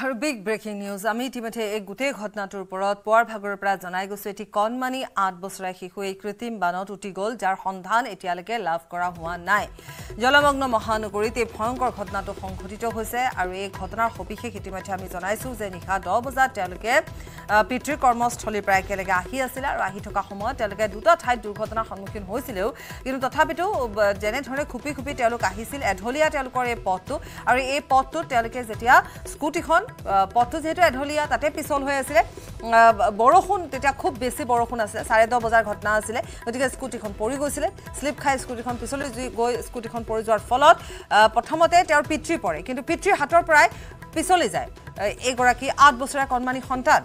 আৰু big breaking news আমি ইতিমধ্যে এই গোটেই ঘটনাটোৰ ওপৰত পুৱাৰ ভাগৰ পৰা জনাই গৈছো এটি কণমানি 8 বছৰীয়া শিশু এই কৃত্ৰিম বানত উটি গ'ল যাৰ সন্ধান এতিয়ালৈকে লাভ কৰা হোৱা নাই জলমগ্ন মহানগৰীত এই ভয়ংকৰ ঘটনাটো সংঘটিত হৈছে আৰু এই ঘটনাৰ সবিশেষ ইতিমধ্যে আমি জনাইছো যে নিশা 10 বজাত তেওঁলোকে পিতৃ কৰ্মস্থলীৰ পৰা একেলগে আহি আছিল আৰু আহি থকা সময়ত তেওঁলোকে দুটা ঠাইত দুৰ্ঘটনাৰ সন্মুখীন হৈছিলেও কিন্তু তথাপিতো যেনে ধৰণে খুপি খুপি তেওঁলোক আহিছিল এঢলীয়া তেওঁলোকৰ এই পথটো আৰু এই পথটোত তেওঁলোকে যেতিয়া স্কুটিখন পথটো যেহেতু এঢলীয়া তাতে পিছল হৈ আছিল বৰষুণ তেতিয়া খুব বেছি বৰষুণ আছে 10:30 বজাৰ ঘটনা আছিল গতিকে স্কুটিখন পৰি গৈছিল স্লিপ খাই স্কুটিখন পিছলৈ গৈ স্কুটিখন পৰি যোৱাৰ ফলত প্ৰথমতে তেওঁৰ পিতৃ পৰে কিন্তু পিতৃৰ হাতৰ পৰাই পিছলি যায় এগৰাকী 8 বছৰীয়া কণমানি সন্তান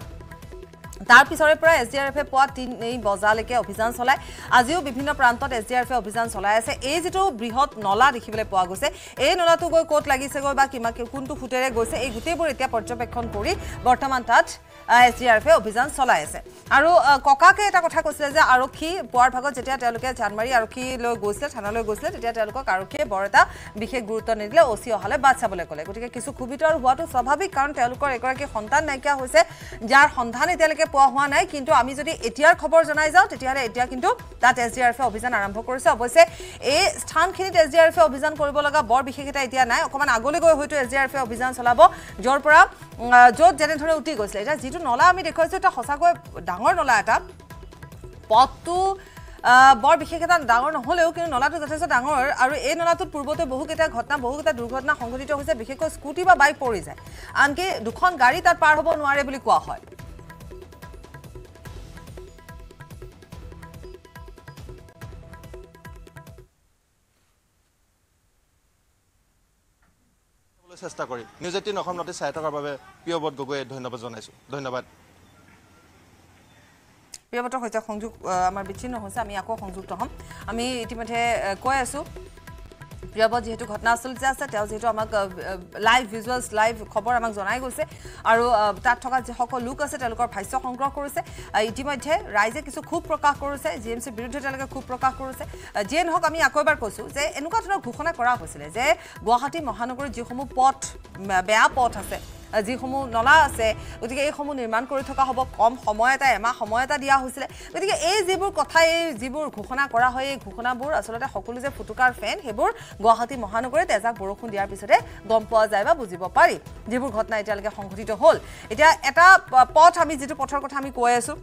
তাৰ পিছৰে পৰা এছডিআৰএফে পুৱা 3 বজালৈকে অভিযান চলাই আজিও বিভিন্ন প্ৰান্তত এছডিআৰএফে অভিযান চলাই আছে এই যেটো বৃহৎ নলা দেখিবলৈ পোৱা গৈছে এই নলাটো গৈ কোট লাগিছে গৈ বা কিমা কোনটো ফুটেৰে গৈছে এই গুটেবোৰ এতিয়া পৰ্যবেক্ষণ কৰি বৰ্তমান তাত এছডিআৰএফে অভিযান চলাই আছে আৰু ককাকে এটা কথা কৈছিল যে আৰক্ষী পুৱাৰ ভাগত যেতিয়া তেওঁলোকে চানমাৰী আৰক্ষী লৈ গৈছিল থানালৈ গৈছিল তেতিয়া তেওঁলোকক আৰক্ষীয়ে বৰ এটা বিশেষ গুৰুত্ব নিদিলে ওসি অহালে বাদ চাবলৈ ক'লে গতিকে কিছু খুবিতৰ হোৱাটো স্বাভাৱিক কাৰণ তেওঁলোকৰ এগৰাকী সন্তান নাইকিয়া হৈছে যাৰ সন্ধান এতিয়ালৈকে পোৱা হোৱা নাই কিন্তু আমি যদি এতিয়াৰ খবৰ জনাই যাওঁ তেতিয়ালে এতিয়া কিন্তু তাত এছডিআৰএফে অভিযান আৰম্ভ কৰিছে অৱশ্যে এই স্থানখিনিত এছডিআৰএফে অভিযান কৰিব লগা বৰ বিশেষ এটা এতিয়া নাই অকমান আগলৈ গৈ হয়তো এছডিআৰএফে অভিযান চলাব যৰ পৰা য'ত যেনে ধৰণে উঠি গৈছিল এটা যিটো নলা আমি দেখুৱাইছো এটা সঁচাকৈ ডাঙৰ নলা এটা পথটো বৰ বিশেষ এটা ডাঙৰ নহলেও কিন্তু নলাটো যথেষ্ট ডাঙৰ আৰু এই নলাটোত পূৰ্বতে বহুকেইটা দুৰ্ঘটনা সংঘটিত হৈছে বিশেষকৈ স্কুটি বা বাইক পৰি যায় আনকি দুখন গাড়ী তাত পাৰ হ'ব নোৱাৰে বুলি কোৱা হয় চেষ্টা কৰি নিউজ 18 অসম নটিছ চাই থকাৰ বাবে প্ৰিয়বত গগৈ ধন্যবাদ জনাইছো ধন্যবাদ প্ৰিয়বতৰ সৈতে সংযোগ আমাৰ বিচ্ছিন্ন হৈছে আমি আকৌ সংযুক্ত হ'ম আমি ইতিমধ্যে কৈ আছো প্ৰিয়বত যেহেতু ঘটনাস্থলীতে আছে তেওঁ যেহেতু আমাক লাইভ ভিজুৱেলছ লাইভ খবৰ আমাক জনাই গৈছে আৰু তাত থকা যে সকল লোক আছে তেওঁলোকৰ ভাষ্য সংগ্ৰহ কৰিছে ইতিমধ্যে ৰাইজে কিছু খুব প্ৰকাশ কৰিছে জিএমচিৰ বিৰুদ্ধে তেওঁলোকে খুব প্ৰকাশ কৰিছে যিয়ে নহওক আমি আকৌ এবাৰ কৈছো যে এনেকুৱা ধৰণৰ ঘোষণা কৰা হৈছিলে যে গুৱাহাটী মহানগৰীত যিসমূহ পথ বেয়া পথ আছে যিসমূহ নলা আছে গতিকে এইসমূহ নিৰ্মাণ কৰি থকা হ'ব কম সময় এটা এমাহ সময় এটা দিয়া হৈছিলে গতিকে এই যিবোৰ কথা এই যিবোৰ ঘোষণা কৰা হয় এই ঘোষণাবোৰ আচলতে সকলো যে ফুটুকাৰ ফেন সেইবোৰ গুৱাহাটী মহানগৰীত এজাক বৰষুণ দিয়াৰ পিছতে গম পোৱা যায় বা বুজিব পাৰি যিবোৰ ঘটনা এতিয়ালৈকে সংঘটিত হ'ল এতিয়া এটা পথ আমি যিটো পথৰ কথা আমি কৈ আছো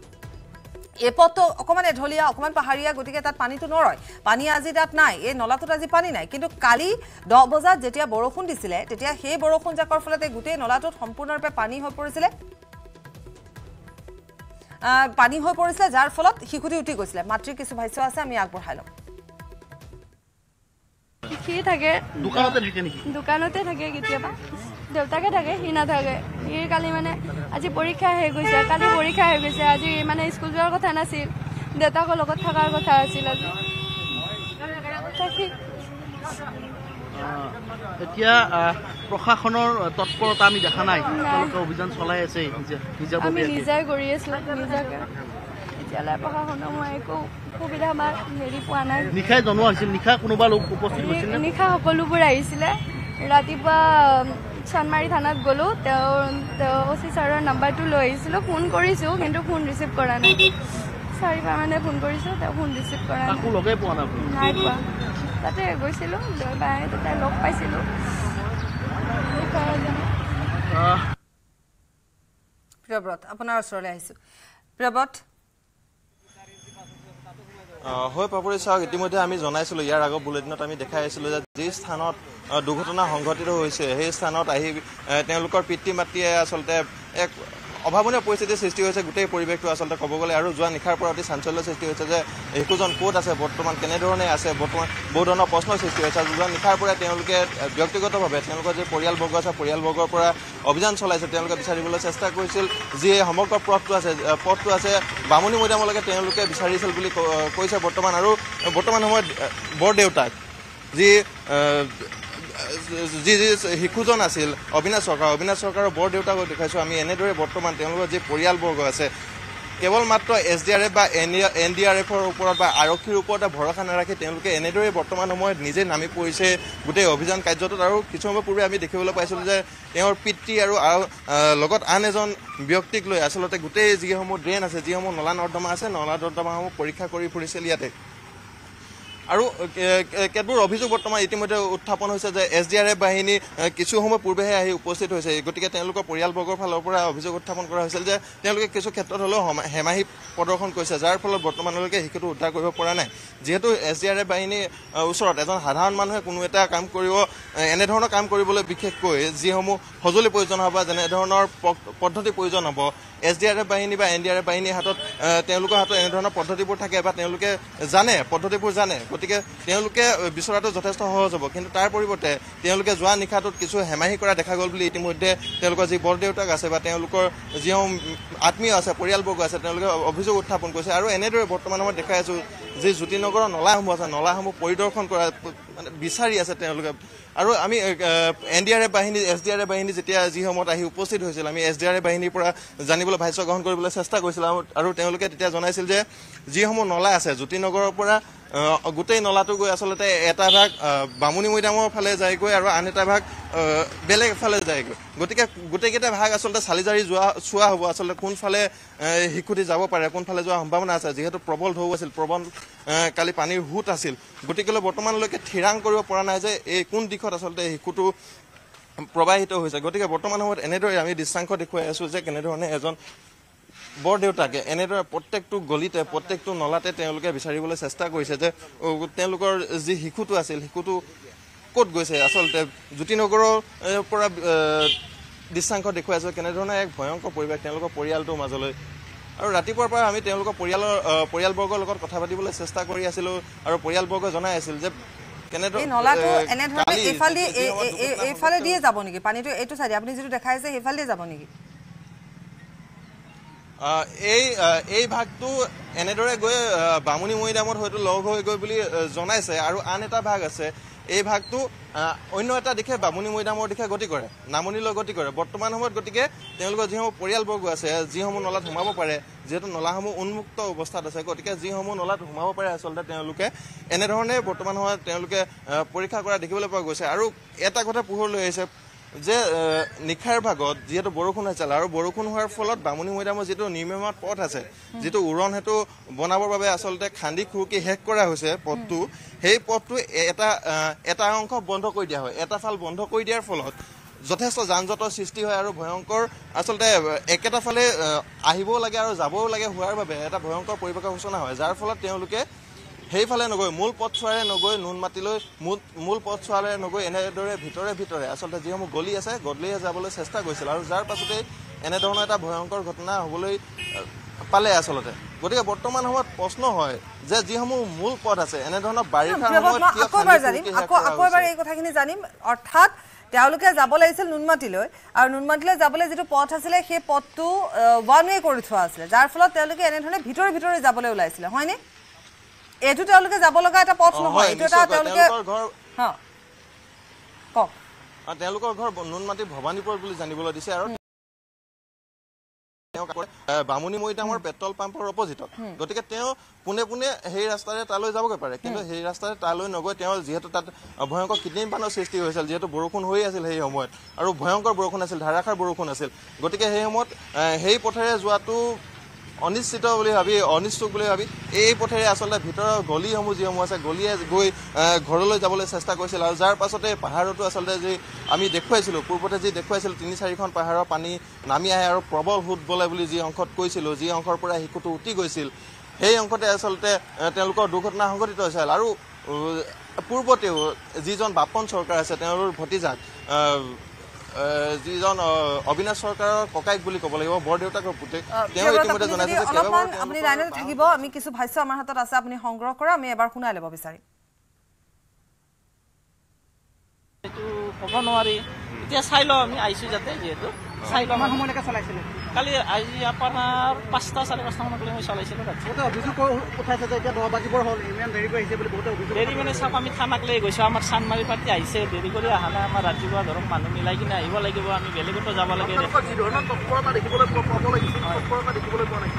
এই পথটো অকমান এঢলীয়া অকমান পাহাৰীয়া গতিকে তাত পানীটো নৰয় পানী আজি তাত নাই এই নলাটোত আজি পানী নাই কিন্তু কালি 10 বজাত যেতিয়া বৰষুণ দিছিলে তেতিয়া সেই বৰষুণ জাকৰ ফলতে গোটেই নলাটোত সম্পূৰ্ণৰূপে পানী হৈ পৰিছিলে যাৰ ফলত শিশুটি উঠি গৈছিলে মাতৃৰ কিছু ভাষ্য আছে আমি আগবঢ়াই ল'ম সি থাকে দোকানতে থাকে কেতিয়াবা দেউতাকে থাকে সি নাথাকে সি কালি মানে আজি পৰীক্ষা শেষ গৈছে কালি পৰীক্ষা শেষ গৈছে আজি মানে স্কুল যোৱাৰ কথা নাছিল দেউতাকৰ লগত থকাৰ কথা আছিল আজি এতিয়া প্ৰশাসনৰ তৎপৰতা আমি দেখা নাই তেওঁলোকে অভিযান চলাই আছে আমি নিজাই কৰি আছিলো নিজাকে এতিয়ালৈ প্ৰশাসনৰ মই একো সুবিধা আমাৰ হেৰি পোৱা নাই নিশাই জনোৱা হৈছিল নিশা কোনোবা লোক উপস্থিত হৈছিল নিশা সকলোবোৰ আহিছিলে ৰাতিপুৱা চানমাৰী থানাত গ'লো তেওঁ ওচি ছাৰৰ নাম্বাৰটো লৈ আহিছিলোঁ ফোন কৰিছোঁ কিন্তু ফোন ৰিচিভ কৰা নাই 4বাৰ মানে ফোন কৰিছোঁ তেওঁ ফোন ৰিচিভ কৰা নাই লগে পোৱা নাই পোৱা তাতে গৈছিলোঁ লৈ পাই তাতে লগ পাইছিলোঁ প্ৰিয়ব্ৰত আপোনাৰ ওচৰলৈ আহিছোঁ প্ৰিয়ব্ৰত হয় পাপৰি চাওক ইতিমধ্যে আমি জনাইছিলোঁ ইয়াৰ আগৰ বুলেটিনত আমি দেখাই আছিলোঁ যে যি স্থানত দুৰ্ঘটনা সংঘটিত হৈছে সেই স্থানত আহি তেওঁলোকৰ পিতৃ মাতৃয়ে আচলতে এক অভাৱনীয় পৰিস্থিতিৰ সৃষ্টি হৈছে গোটেই পৰিৱেশটো আচলতে ক'ব গ'লে আৰু যোৱা নিশাৰ পৰা অতি চাঞ্চল্যৰ সৃষ্টি হৈছে যে শিশুজন ক'ত আছে বৰ্তমান কেনেধৰণে আছে বৰ্তমান বহু ধৰণৰ প্ৰশ্নৰ সৃষ্টি হৈছে আৰু যোৱা নিশাৰ পৰা তেওঁলোকে ব্যক্তিগতভাৱে তেওঁলোকৰ যি পৰিয়ালবৰ্গ আছে পৰিয়ালবৰ্গৰ পৰা অভিযান চলাইছে তেওঁলোকে বিচাৰিবলৈ চেষ্টা কৰিছিল যি সমগ্ৰ পথটো আছে বামুণী মৈদামলৈকে তেওঁলোকে বিচাৰিছিল বুলি কৈছে বৰ্তমান আৰু বৰ্তমান সময়ত বৰদেউতাক যি শিশুজন আছিল অবিনাশ চৰকাৰৰ বৰ দেউতাকক দেখাইছোঁ আমি এনেদৰে বৰ্তমান তেওঁলোকৰ যি পৰিয়ালবৰ্গ আছে কেৱল মাত্ৰ SDRF বা NDRFৰ ওপৰত বা আৰক্ষীৰ ওপৰত ভৰসা নাৰাখি তেওঁলোকে এনেদৰে বৰ্তমান সময়ত নিজে নামি পৰিছে গোটেই অভিযান কাৰ্যটোত। আৰু কিছু সময় পূৰ্বে আমি দেখিবলৈ পাইছিলোঁ যে তেওঁৰ পিতৃ আৰু লগত আন এজন ব্যক্তিক লৈ আচলতে গোটেই যিসমূহ ড্ৰেইন আছে, যিসমূহ নলা নৰ্দমা আছে, নলা নৰ্দমাসমূহ পৰীক্ষা কৰি ফুৰিছিল ইয়াতে। আৰু কেতবোৰ অভিযোগ বৰ্তমান ইতিমধ্যে উত্থাপন হৈছে যে SDRF বাহিনী কিছু সময় পূৰ্বেহে আহি উপস্থিত হৈছে। গতিকে তেওঁলোকৰ পৰিয়ালবৰ্গৰ ফালৰ পৰা অভিযোগ উত্থাপন কৰা হৈছিল যে তেওঁলোকে কিছু ক্ষেত্ৰত হ'লেও হেমাহি প্ৰদৰ্শন কৰিছে, যাৰ ফলত বৰ্তমানলৈকে শিশুটো উদ্ধাৰ কৰিব পৰা নাই। যিহেতু SDRF বাহিনীৰ ওচৰত এজন সাধাৰণ মানুহে কোনো এটা কাম কৰিব, এনেধৰণৰ কাম কৰিবলৈ বিশেষকৈ যিসমূহ সঁজুলি প্ৰয়োজন হ'ব বা যেনেধৰণৰ পদ্ধতি প্ৰয়োজন হ'ব, SDRF বাহিনী বা NDRF বাহিনীৰ হাতত তেওঁলোকৰ হাতত এনেধৰণৰ পদ্ধতিবোৰ থাকে বা তেওঁলোকে জানে, পদ্ধতিবোৰ জানে। গতিকে তেওঁলোকে বিচৰাটো যথেষ্ট সহজ হ'ব। কিন্তু তাৰ পৰিৱৰ্তে তেওঁলোকে যোৱা নিশাটোত কিছু হেমাহি কৰা দেখা গ'ল বুলি ইতিমধ্যে তেওঁলোকৰ যি বৰদেউতাক আছে বা তেওঁলোকৰ যিসমূহ আত্মীয় আছে, পৰিয়ালবৰ্গ আছে, তেওঁলোকে অভিযোগ উত্থাপন কৰিছে। আৰু এনেদৰে বৰ্তমান সময়ত দেখাই আছোঁ যি জ্যোতিনগৰৰ নলাসমূহ আছে, নলাসমূহ পৰিদৰ্শন কৰা মানে বিচাৰি আছে তেওঁলোকে। আৰু আমি NDRF বাহিনী, SDRF বাহিনী যেতিয়া যি সময়ত আহি উপস্থিত হৈছিল, আমি SDRF বাহিনীৰ পৰা জানিবলৈ ভাষ্য গ্ৰহণ কৰিবলৈ চেষ্টা কৰিছিলোঁ। আৰু তেওঁলোকে তেতিয়া জনাইছিল যে যিসমূহ নলা আছে জ্যোতিনগৰৰ পৰা গোটেই নলাটো গৈ আচলতে এটা ভাগ বামুণী মৈদামৰ ফালে যায়গৈ আৰু আন এটা ভাগ বেলেগ ফালে যায়গৈ। গতিকে গোটেইকেইটা ভাগ আচলতে চালি জাৰি চোৱা হ'ব আচলতে কোনফালে শিশুটি যাব পাৰে, কোনফালে যোৱাৰ সম্ভাৱনা আছে। যিহেতু প্ৰবল ঢৌ আছিল, প্ৰবল কালি পানীৰ সোঁত আছিল, গতিকেলৈ বৰ্তমানলৈকে থিৰাং কৰিব পৰা নাই যে এই কোন দিশত আচলতে শিশুটো প্ৰবাহিত হৈছে। গতিকে বৰ্তমান সময়ত এনেদৰে আমি দৃশ্যাংশ দেখুৱাই আছোঁ যে কেনেধৰণে এজন বৰদেউতাকে এনেদৰে প্ৰত্যেকটো গলিতে, প্ৰত্যেকটো নলাতে তেওঁলোকে বিচাৰিবলৈ চেষ্টা কৰিছে যে তেওঁলোকৰ যি শিশুটো আছিল, শিশুটো ক'ত গৈছে। আচলতে জ্যোতিনগৰৰ পৰা দৃশ্যাংশ দেখুৱাই আছোঁ কেনেধৰণে এক ভয়ংকৰ পৰিৱেশ তেওঁলোকৰ পৰিয়ালটোৰ মাজলৈ। আৰু ৰাতিপুৱাৰ পৰা আমি তেওঁলোকৰ পৰিয়ালবৰ্গৰ লগত কথা পাতিবলৈ চেষ্টা কৰি আছিলোঁ আৰু পৰিয়ালবৰ্গই জনাই আছিল যে এইফালে দিয়ে যাব নেকি পানীটো, এইটো চাইডে আপুনি যিটো দেখাই আছে সেইফালে দিয়ে যাব নেকি? এই ভাগটো এনেদৰে গৈ বামুণী মৈদামত হয়তো লগ হৈ গৈ বুলি জনাইছে। আৰু আন এটা ভাগ আছে, এই ভাগটো অন্য এটা দিশে বামুণী মৈদামৰ দিশে গতি কৰে, নামনিলৈ গতি কৰে বৰ্তমান সময়ত। গতিকে তেওঁলোকৰ যিসমূহ পৰিয়ালবৰ্গ আছে, যিসমূহ নলাত সোমাব পাৰে, যিহেতু নলাসমূহ উন্মুক্ত অৱস্থাত আছে, গতিকে যিসমূহ নলাত সোমাব পাৰে আচলতে তেওঁলোকে এনেধৰণে বৰ্তমান সময়ত তেওঁলোকে পৰীক্ষা কৰা দেখিবলৈ পোৱা গৈছে। আৰু এটা কথা পোহৰলৈ আহিছে যে নিশাৰ ভাগত যিহেতু বৰষুণ হৈছিল আৰু বৰষুণ হোৱাৰ ফলত বামুণী মৈদামৰ যিটো নিৰ্মাণ পথ আছে, যিটো উৰণ সেতু বনাবৰ বাবে আচলতে খান্দি খুৰুকি শেষ কৰা হৈছে পথটো, সেই পথটো এটা অংশ বন্ধ কৰি দিয়া হয়। এটা ফাল বন্ধ কৰি দিয়াৰ ফলত যথেষ্ট যান জঁটৰ সৃষ্টি হয় আৰু ভয়ংকৰ আচলতে একেটা ফালে আহিবও লাগে আৰু যাবও লাগে হোৱাৰ বাবে এটা ভয়ংকৰ পৰিৱেশৰ সূচনা হয়, যাৰ ফলত তেওঁলোকে সেইফালে নগৈ মূল পথছোৱাৰে নগৈ নুনমাটিলৈ মূল পথছোৱাৰে নগৈ এনেদৰে ভিতৰে আচলতে যিসমূহ গলি আছে গলিয়ে যাবলৈ চেষ্টা কৰিছিল। আৰু যাৰ পাছতেই এনেধৰণৰ এটা ভয়ংকৰ ঘটনা হ'বলৈ পালে আচলতে। গতিকে বৰ্তমান সময়ত প্ৰশ্ন হয় যে যিসমূহ মূল পথ আছে এনেধৰণৰ বাৰিষাৰ সময়ত আকৌ এবাৰ এই কথাখিনি জানিম। অৰ্থাৎ তেওঁলোকে যাব লাগিছিল নুনমাটিলৈ, আৰু নুনমাটিলৈ যাবলৈ যিটো পথ আছিলে সেই পথটো ওৱান ৱে কৰি থোৱা আছিলে, যাৰ ফলত তেওঁলোকে এনেধৰণে ভিতৰে যাবলৈ ওলাইছিলে, হয়নে? এইটো তেওঁলোকে যাব লগা এটা পথ নহয়, এইটো এটা তেওঁলোকে তেওঁলোকৰ ঘৰ নুনমাটি ভৱানীপুৰ বুলি জানিবলৈ দিছে। আৰু বামুণী মৈদামৰ পেট্ৰল পাম্পৰ অপজিটত, গতিকে তেওঁ পোনে পোনে সেই ৰাস্তাৰে তালৈ যাবগৈ পাৰে, কিন্তু সেই ৰাস্তাৰে তালৈ নগৈ তেওঁ যিহেতু তাত ভয়ংকৰ কৃত্ৰিম বানৰ সৃষ্টি হৈছিল, যিহেতু বৰষুণ হৈ আছিল সেই সময়ত আৰু ভয়ংকৰ বৰষুণ আছিল, ধাৰাসাৰ বৰষুণ আছিল, গতিকে সেই সময়ত সেই পথেৰে যোৱাটো অনিশ্চিত বুলি ভাবি, অনিশ্চুক বুলি ভাবি এই পথেৰে আচলতে ভিতৰৰ গলিসমূহ যিসমূহ আছে গলিয়ে গৈ ঘৰলৈ যাবলৈ চেষ্টা কৰিছিল। আৰু যাৰ পাছতে পাহাৰতো আচলতে যি আমি দেখুৱাইছিলোঁ, পূৰ্বতে যি দেখুৱাইছিলোঁ ৩-৪খন পাহাৰৰ পানী নামি আহে আৰু প্ৰবল সোঁত বলে বুলি যি অংশত কৈছিলোঁ, যি অংশৰ পৰা শিশুটো উটি গৈছিল, সেই অংশতে আচলতে তেওঁলোকৰ দুৰ্ঘটনা সংঘটিত হৈছিল। আৰু পূৰ্বতেও যিজন বাপন চৰকাৰ আছে, তেওঁৰ ভতিজাক যিজন অবিনাশ চৰকাৰৰ ককাইক বুলি ক'ব লাগিব, বৰদেউতাকৰ পুতেক, তেওঁ ইতিমধ্যে জনাইছে যে আপুনি লাইনতে থাকিব, আমি কিছু ভাষ্য আমাৰ হাতত আছে, আপুনি সংগ্ৰহ কৰা, আমি এবাৰ শুনাই ল'ব বিচাৰিম। এইটো ক'ব নোৱাৰি, এতিয়া চাই লওঁ, আমি আহিছোঁ যাতে, যিহেতু চাই লওঁ। কিমান সময়লৈকে চলাইছিলে? কালি আজি আপোনাৰ 5-5:30 মানক লৈ মই চলাইছিলোঁ। অভিযোগ উঠাইছে যে এতিয়া 10 বাজিবৰ হ'ল, ইমান দেৰি কৰি আহিছে বুলি বহুতে অভিযোগ। দেৰি মানে চাওক, আমি থানাক লৈ গৈছোঁ, আমাৰ চানমাৰি পাৰ্টি আহিছে, দেৰি কৰি অহা নাই। আমাৰ ৰাতিপুৱা ধৰক মানুহ মিলাই কিনে আহিব লাগিব, আমি বেলেগতো যাব লাগে। যি ধৰণৰ তৎপৰতা দেখিবলৈ পাব লাগিছিল, তৎপৰতা দেখিবলৈ পোৱা নাই।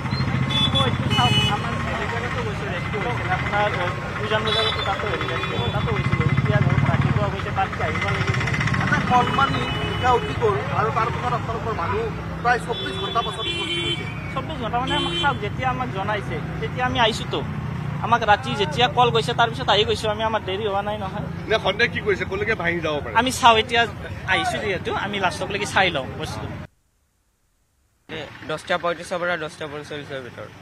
আমাৰ হেৰিজনতো গৈছোঁ ৰেস্কিউ হৈছিলে আপোনাৰ উজান বজাৰতো তাতো ৰেস্কিউ তাতো গৈছিলোঁ এতিয়া ধৰক ৰাতিপুৱা গৈছে পানীত আহিব লাগিব এটা কলমানি নিশা উঠি গ'ল আৰু তাৰ পিছত আপোনালোকৰ মানুহ প্ৰায় 24 ঘণ্টা পাছত উপস্থিত হৈছে 24 ঘণ্টা মানে আমাক চাওক যেতিয়া আমাক জনাইছে তেতিয়া আমি আহিছোঁতো আমাক ৰাতি যেতিয়া কল গৈছে তাৰপিছত আহি গৈছোঁ আমি আমাৰ দেৰি হোৱা নাই নহয় নে সন্দেহ কি কৰিছে ক'লৈকে ভাঙি যাব পাৰে আমি চাওঁ এতিয়া আহিছোঁ যিহেতু আমি লাষ্টলৈকে চাই লওঁ বস্তু 10:35 পৰা 10:45 ভিতৰত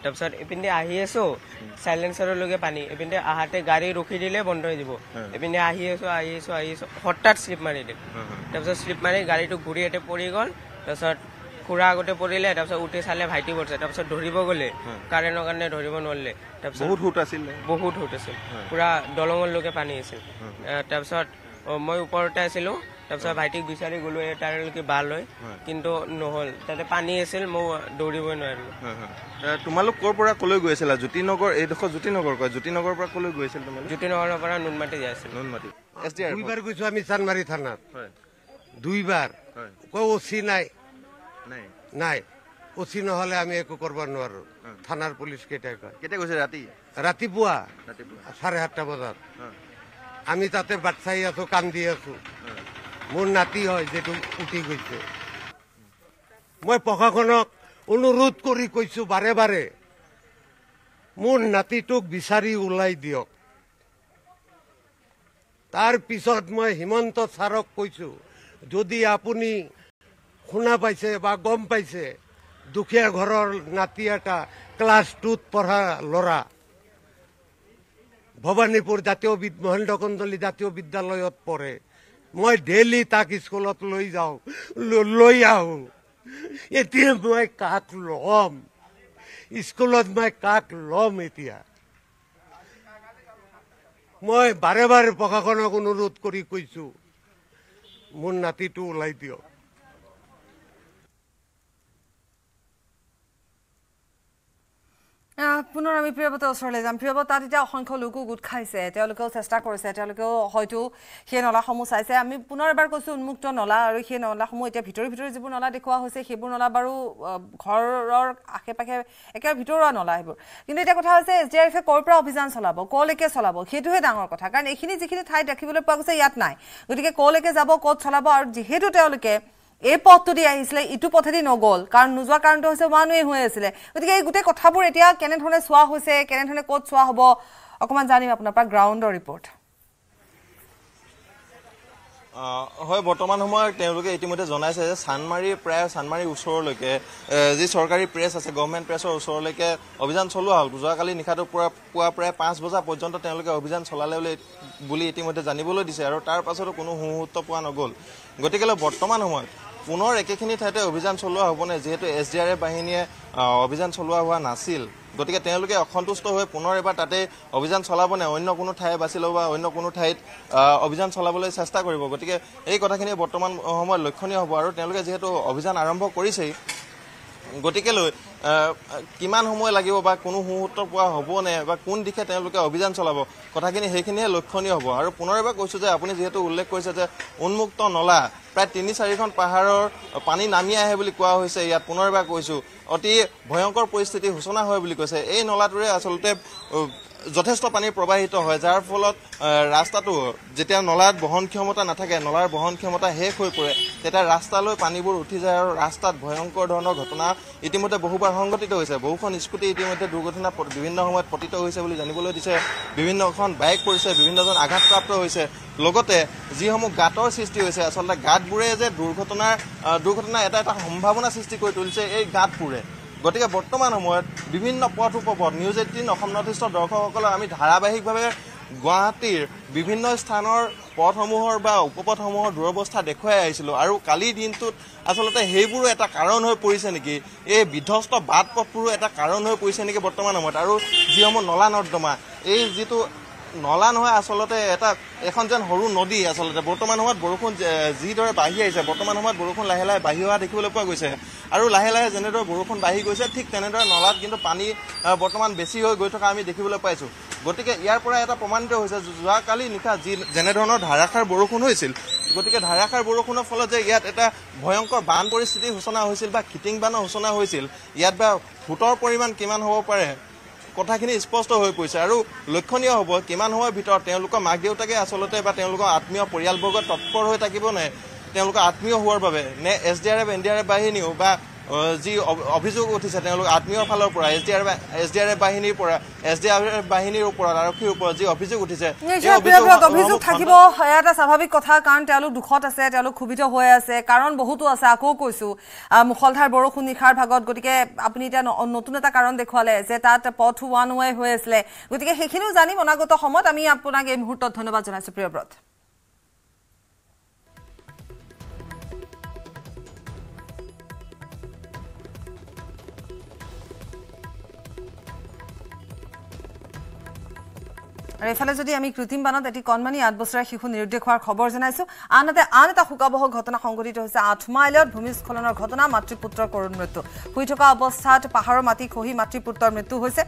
তাৰপিছত এইপিনে আহি আছো চাইলেঞ্চাৰলৈকে পানী এইপিনে আহাতে গাড়ী ৰখি দিলে বন্ধ হৈ দিব এইপিনে আহি আছো হঠাৎ শ্লিপ মাৰি দিল তাৰপিছত শ্লিপ মাৰি গাড়ীটো ঘূৰি ইয়াতে পৰি গ'ল তাৰপিছত খুৰা আগতে পৰিলে তাৰপিছত উঠি চালে ভাইটি পৰিছে তাৰপিছত ধৰিব গ'লে কাৰেণ্টৰ কাৰণে ধৰিব নোৱাৰিলে তাৰপিছত বহুত হুট আছিল পুৰা দলঙলৈকে পানী আছিল তাৰপিছত মই ওপৰতে আছিলোঁ তাৰপিছত ভাইটিক বিচাৰি গ'লো তালৈকে বাল লৈ কিন্তু নহ'ল তাতে পানী আছিল মই দৌৰিবই নোৱাৰিলোঁ তোমালোক ক'ৰ পৰা ক'লৈ গৈ আছিলা জ্যোতিনগৰ এইডোখৰ জ্যোতিনগৰ কয় জ্যোতিনগৰৰ পৰা ক'লৈ গৈ আছিল তোমালোক জ্যোতিনগৰৰ পৰা নুনমাটি যাই আছিল নুনমাটি দুইবাৰ গৈছো আমি চানমাৰী থানাত দুইবাৰ অচি নাই অচি নহ'লে আমি একো কৰিব নোৱাৰো থানাৰ পুলিচ কেইটাই কয় কেতিয়া গৈছে ৰাতিপুৱা 7:30 বজাত আমি তাতে বাট চাই আছো কান্দি আছো মোৰ নাতি হয় যেটো উঠি গৈছে মই প্ৰশাসনক অনুৰোধ কৰি কৈছো বাৰে বাৰে মোৰ নাতিটোক বিচাৰি ওলাই দিয়ক তাৰ পিছত মই হিমন্ত ছাৰক কৈছো যদি আপুনি শুনা পাইছে বা গম পাইছে দুখীয়া ঘৰৰ নাতি এটা ক্লাছ 2ত পঢ়া ল'ৰা ভবানীপুৰ জাতীয় মহেন্দ্ৰ কন্দলী জাতীয় বিদ্যালয়ত পঢ়ে মই ডেইলি তাক স্কুলত লৈ আহো এতিয়া মই কাক ল'ম স্কুলত মই কাক ল'ম এতিয়া মই বাৰে বাৰে প্ৰশাসনক অনুৰোধ কৰি কৈছো মোৰ নাতিটো ওলাই দিয়ক পুনৰ আমি প্ৰিয়ৱতৰ ওচৰলৈ যাম প্ৰিয়ৱত তাত এতিয়া অসংখ্য লোকো গোট খাইছে তেওঁলোকেও চেষ্টা কৰিছে তেওঁলোকেও হয়তো সেই নলাসমূহ চাইছে আমি পুনৰ এবাৰ কৈছো উন্মুক্ত নলা আৰু সেই নলাসমূহ এতিয়া ভিতৰি যিবোৰ নলা দেখুওৱা হৈছে সেইবোৰ নলা বাৰু ঘৰৰ আশে পাশে একেবাৰে ভিতৰুৱা নলা সেইবোৰ কিন্তু এতিয়া কথা হৈছে SDRF ক'ৰ পৰা অভিযান চলাব ক'লৈকে চলাব সেইটোহে ডাঙৰ কথা কাৰণ এইখিনি যিখিনি ঠাই দেখিবলৈ পোৱা গৈছে ইয়াত নাই গতিকে ক'লৈকে যাব ক'ত চলাব আৰু যিহেতু তেওঁলোকে এই পথটো দি আহিছিলে ইটো পথেদি নগ'ল কাৰণ নোযোৱা কাৰণটো হৈছে ওৱান ৱে হৈ আছিলে গতিকে এই গোটেই কথাবোৰ এতিয়া কেনেধৰণে চোৱা হৈছে কেনেধৰণে ক'ত চোৱা হ'ব অকণমান জানিম আপোনাৰ পৰা গ্ৰাউণ্ডৰ ৰিপৰ্ট হয় বৰ্তমান সময়ত তেওঁলোকে ইতিমধ্যে জনাইছে যে চানমাৰী ওচৰলৈকে যি চৰকাৰী প্ৰেছ আছে গভৰ্ণমেণ্ট প্ৰেছৰ ওচৰলৈকে অভিযান চলোৱা হ'ল যোৱাকালি নিশাটো পুৱা প্ৰায় 5 বজা পৰ্যন্ত তেওঁলোকে অভিযান চলালে বুলি ইতিমধ্যে জানিবলৈ দিছে আৰু তাৰ পাছতো কোনো মুহূৰ্ত পোৱা নগ'ল গতিকে বৰ্তমান সময়ত পুনৰ একেখিনি ঠাইতে অভিযান চলোৱা হ'বনে যিহেতু SDRF বাহিনীয়ে অভিযান চলোৱা হোৱা নাছিল গতিকে তেওঁলোকে অসন্তুষ্ট হৈ পুনৰ এবাৰ তাতে অভিযান চলাবনে অন্য কোনো ঠাই বাছি ল'ব বা অন্য কোনো ঠাইত অভিযান চলাবলৈ চেষ্টা কৰিব গতিকে এই কথাখিনি বৰ্তমান সময়ত লক্ষণীয় হ'ব আৰু তেওঁলোকে যিহেতু অভিযান আৰম্ভ কৰিছেই গতিকে কিমান সময় লাগিব বা কোনো মুহূৰ্ত পোৱা হ'বনে বা কোন দিশে তেওঁলোকে অভিযান চলাব কথাখিনি সেইখিনিহে লক্ষণীয় হ'ব আৰু পুনৰ এবাৰ কৈছোঁ যে আপুনি যিহেতু উল্লেখ কৰিছে যে উন্মুক্ত নলা প্ৰায় 3-4খন পাহাৰৰ পানী নামি আহে বুলি কোৱা হৈছে ইয়াত পুনৰ এবাৰ কৈছোঁ অতি ভয়ংকৰ পৰিস্থিতি সূচনা হয় বুলি কৈছে এই নলাটোৰে আচলতে যথেষ্ট পানী প্ৰবাহিত হয় যাৰ ফলত ৰাস্তাটো যেতিয়া নলাত বহন ক্ষমতা নাথাকে নলাৰ বহন ক্ষমতা শেষ হৈ পৰে তেতিয়া ৰাস্তালৈ পানীবোৰ উঠি যায় আৰু ৰাস্তাত ভয়ংকৰ ধৰণৰ ঘটনা ইতিমধ্যে বহুবাৰ সংঘটিত হৈছে বহুখন স্কুটি ইতিমধ্যে দুৰ্ঘটনা বিভিন্ন সময়ত পতিত হৈছে বুলি জানিবলৈ দিছে বিভিন্নখন বাইক পৰিছে বিভিন্নজন আঘাতপ্ৰাপ্ত হৈছে লগতে যিসমূহ গাঁতৰ সৃষ্টি হৈছে আচলতে গাঁতবোৰে যে দুৰ্ঘটনা এটা সম্ভাৱনা সৃষ্টি কৰি তুলিছে এই গাঁতবোৰে গতিকে বৰ্তমান সময়ত বিভিন্ন পথ উপপথ নিউজ 18 অসম নৰ্থইষ্টৰ দৰ্শকসকলক আমি ধাৰাবাহিকভাৱে গুৱাহাটীৰ বিভিন্ন স্থানৰ পথসমূহৰ বা উপপথসমূহৰ দুৰৱস্থা দেখুৱাই আহিছিলোঁ আৰু কালিৰ দিনটোত আচলতে সেইবোৰো এটা কাৰণ হৈ পৰিছে নেকি এই বিধ্বস্ত বাট পথবোৰো এটা কাৰণ হৈ পৰিছে নেকি বৰ্তমান সময়ত আৰু যিসমূহ নলা নৰ্দমা এই যিটো নলা নহয় আচলতে এখন যেন সৰু নদী আচলতে বৰ্তমান সময়ত বৰষুণ যিদৰে বাঢ়ি আহিছে বৰ্তমান সময়ত বৰষুণ লাহে লাহে বাঢ়ি অহা দেখিবলৈ পোৱা গৈছে আৰু লাহে লাহে যেনেদৰে বৰষুণ বাঢ়ি গৈছে ঠিক তেনেদৰে নলাত কিন্তু পানী বৰ্তমান বেছি হৈ গৈ থকা আমি দেখিবলৈ পাইছোঁ গতিকে ইয়াৰ পৰা এটা প্ৰমাণিত হৈছে যোৱাকালি নিশা যেনেধৰণৰ ধাৰাসাৰ বৰষুণ হৈছিল গতিকে ধাৰাসাৰ বৰষুণৰ ফলত যে ইয়াত এটা ভয়ংকৰ বান পৰিস্থিতিৰ সূচনা হৈছিল বা খিটিং বানৰ সূচনা হৈছিল, ইয়াত বা সোঁতৰ পৰিমাণ কিমান হ'ব পাৰে কথাখিনি স্পষ্ট হৈ পৰিছে। আৰু লক্ষণীয় হ'ব কিমান সময়ৰ ভিতৰত তেওঁলোকৰ মাক দেউতাকে আচলতে বা তেওঁলোকৰ আত্মীয় পৰিয়ালবৰ্গ তৎপৰ হৈ থাকিব নে তেওঁলোকৰ আত্মীয় হোৱাৰ বাবে নে SDRF NDRF বাহিনীও বা যি অভিযোগ উঠিছে তেওঁলোক আত্মীয়ৰ ফালৰ পৰা SDRF বাহিনীৰ পৰা SDRF বাহিনীৰ ওপৰত আৰক্ষীৰ ওপৰত যি অভিযোগ উঠিছে অভিযোগ থাকিব, এটা স্বাভাৱিক কথা, কাৰণ তেওঁলোক দুখত আছে, তেওঁলোক ক্ষোভিত হৈ আছে, কাৰণ বহুতো আছে। আকৌ কৈছো মুখলধাৰ বৰষুণ নিশাৰ ভাগত, গতিকে আপুনি এতিয়া নতুন এটা কাৰণ দেখুৱালে যে তাত পথ ওৱান ৱে হৈ আছিলে, গতিকে সেইখিনিও জানিম অনাগত সময়ত। আমি আপোনাক এই মুহূৰ্তত ধন্যবাদ জনাইছো প্ৰিয়ব্ৰত। আৰু এফালে যদি আমি কৃত্ৰিম বানত এটি কণমানি 8 বছৰীয়া শিশু নিৰুদ্দেশ হোৱাৰ খবৰ জনাইছো, আনহাতে আন এটা শোকাবহ ঘটনা সংঘটিত হৈছে 8 মাইলত ভূমিস্খলনৰ ঘটনা। মাতৃপুত্ৰৰ কৰুণ মৃত্যু। শুই থকা অৱস্থাত পাহাৰৰ মাটি খহি মাতৃপুত্ৰৰ মৃত্যু হৈছে।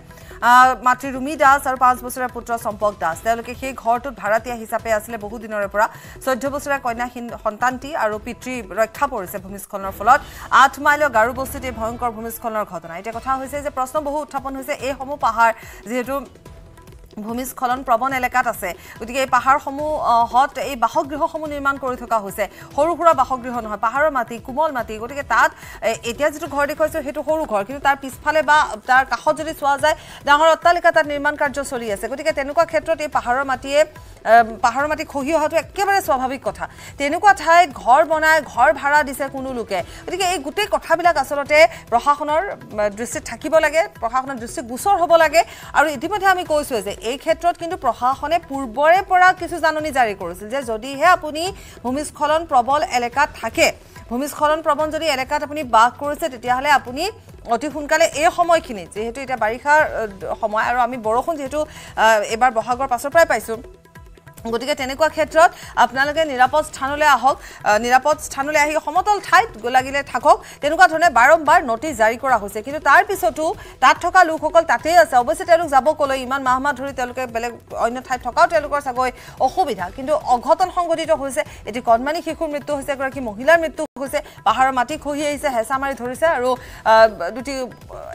মাতৃ ৰুমি দাস আৰু 5 বছৰীয়া পুত্ৰ চম্পক দাস, তেওঁলোকে সেই ঘৰটোত ভাড়াতীয়া হিচাপে আছিলে বহু দিনৰে পৰা। 14 বছৰীয়া কন্যাহীন সন্তানটি আৰু পিতৃ ৰক্ষা পৰিছে ভূমিস্খলনৰ ফলত। 8 মাইলৰ গাৰুবস্তিত এই ভয়ংকৰ ভূমিস্খলনৰ ঘটনা। এতিয়া কথা হৈছে যে প্ৰশ্ন বহু উত্থাপন হৈছে, এইসমূহ পাহাৰ যিহেতু ভূমিস্খলন প্ৰবণ এলেকাত আছে, গতিকে এই পাহাৰসমূহত এই বাসগৃহসমূহ নিৰ্মাণ কৰি থকা হৈছে। সৰু সুৰা বাসগৃহ নহয়, পাহাৰৰ মাটি, কোমল মাটি, গতিকে তাত এতিয়া যিটো ঘৰ দেখুৱাইছো সেইটো সৰু ঘৰ, কিন্তু তাৰ পিছফালে বা তাৰ কাষত যদি চোৱা যায় ডাঙৰ অট্টালিকা তাত নিৰ্মাণ কাৰ্য চলি আছে। গতিকে তেনেকুৱা ক্ষেত্ৰত এই পাহাৰৰ মাটি খহি অহাটো একেবাৰে স্বাভাৱিক কথা। তেনেকুৱা ঠাইত ঘৰ বনাই ঘৰ ভাড়া দিছে কোনো লোকে, গতিকে এই গোটেই কথাবিলাক আচলতে প্ৰশাসনৰ দৃষ্টিত থাকিব লাগে, প্ৰশাসনৰ দৃষ্টিত গোচৰ হ'ব লাগে। আৰু ইতিমধ্যে আমি কৈছোৱে যে এই ক্ষেত্ৰত কিন্তু প্ৰশাসনে পূৰ্বৰে পৰা কিছু জাননী জাৰি কৰিছিল যে যদিহে আপুনি ভূমিস্খলন প্ৰবল এলেকাত থাকে, ভূমিস্খলন প্ৰবণ যদি এলেকাত আপুনি বাস কৰিছে, তেতিয়াহ'লে আপুনি অতি সোনকালে এই সময়খিনিত, যিহেতু এতিয়া বাৰিষাৰ সময় আৰু আমি বৰষুণ যিহেতু এবাৰ বহাগৰ পাছৰ পৰাই পাইছোঁ, গতিকে তেনেকুৱা ক্ষেত্ৰত আপোনালোকে নিৰাপদ স্থানলৈ আহক, নিৰাপদ স্থানলৈ আহি সমতল ঠাইত লাগিলে থাকক, তেনেকুৱা ধৰণে বাৰম্বাৰ নটিচ জাৰি কৰা হৈছে। কিন্তু তাৰ পিছতো তাত থকা লোকসকল তাতেই আছে। অৱশ্যে তেওঁলোক যাব ক'লৈ, ইমান মাহ ধৰি তেওঁলোকে বেলেগ অন্য ঠাইত থকাও তেওঁলোকৰ চাগৈ অসুবিধা, কিন্তু অঘটন সংঘটিত হৈছে। এটি কণমানি শিশুৰ মৃত্যু হৈছে, এগৰাকী মহিলাৰ মৃত্যু হৈছে, পাহাৰৰ মাটি খহি আহিছে, হেঁচা মাৰি ধৰিছে, আৰু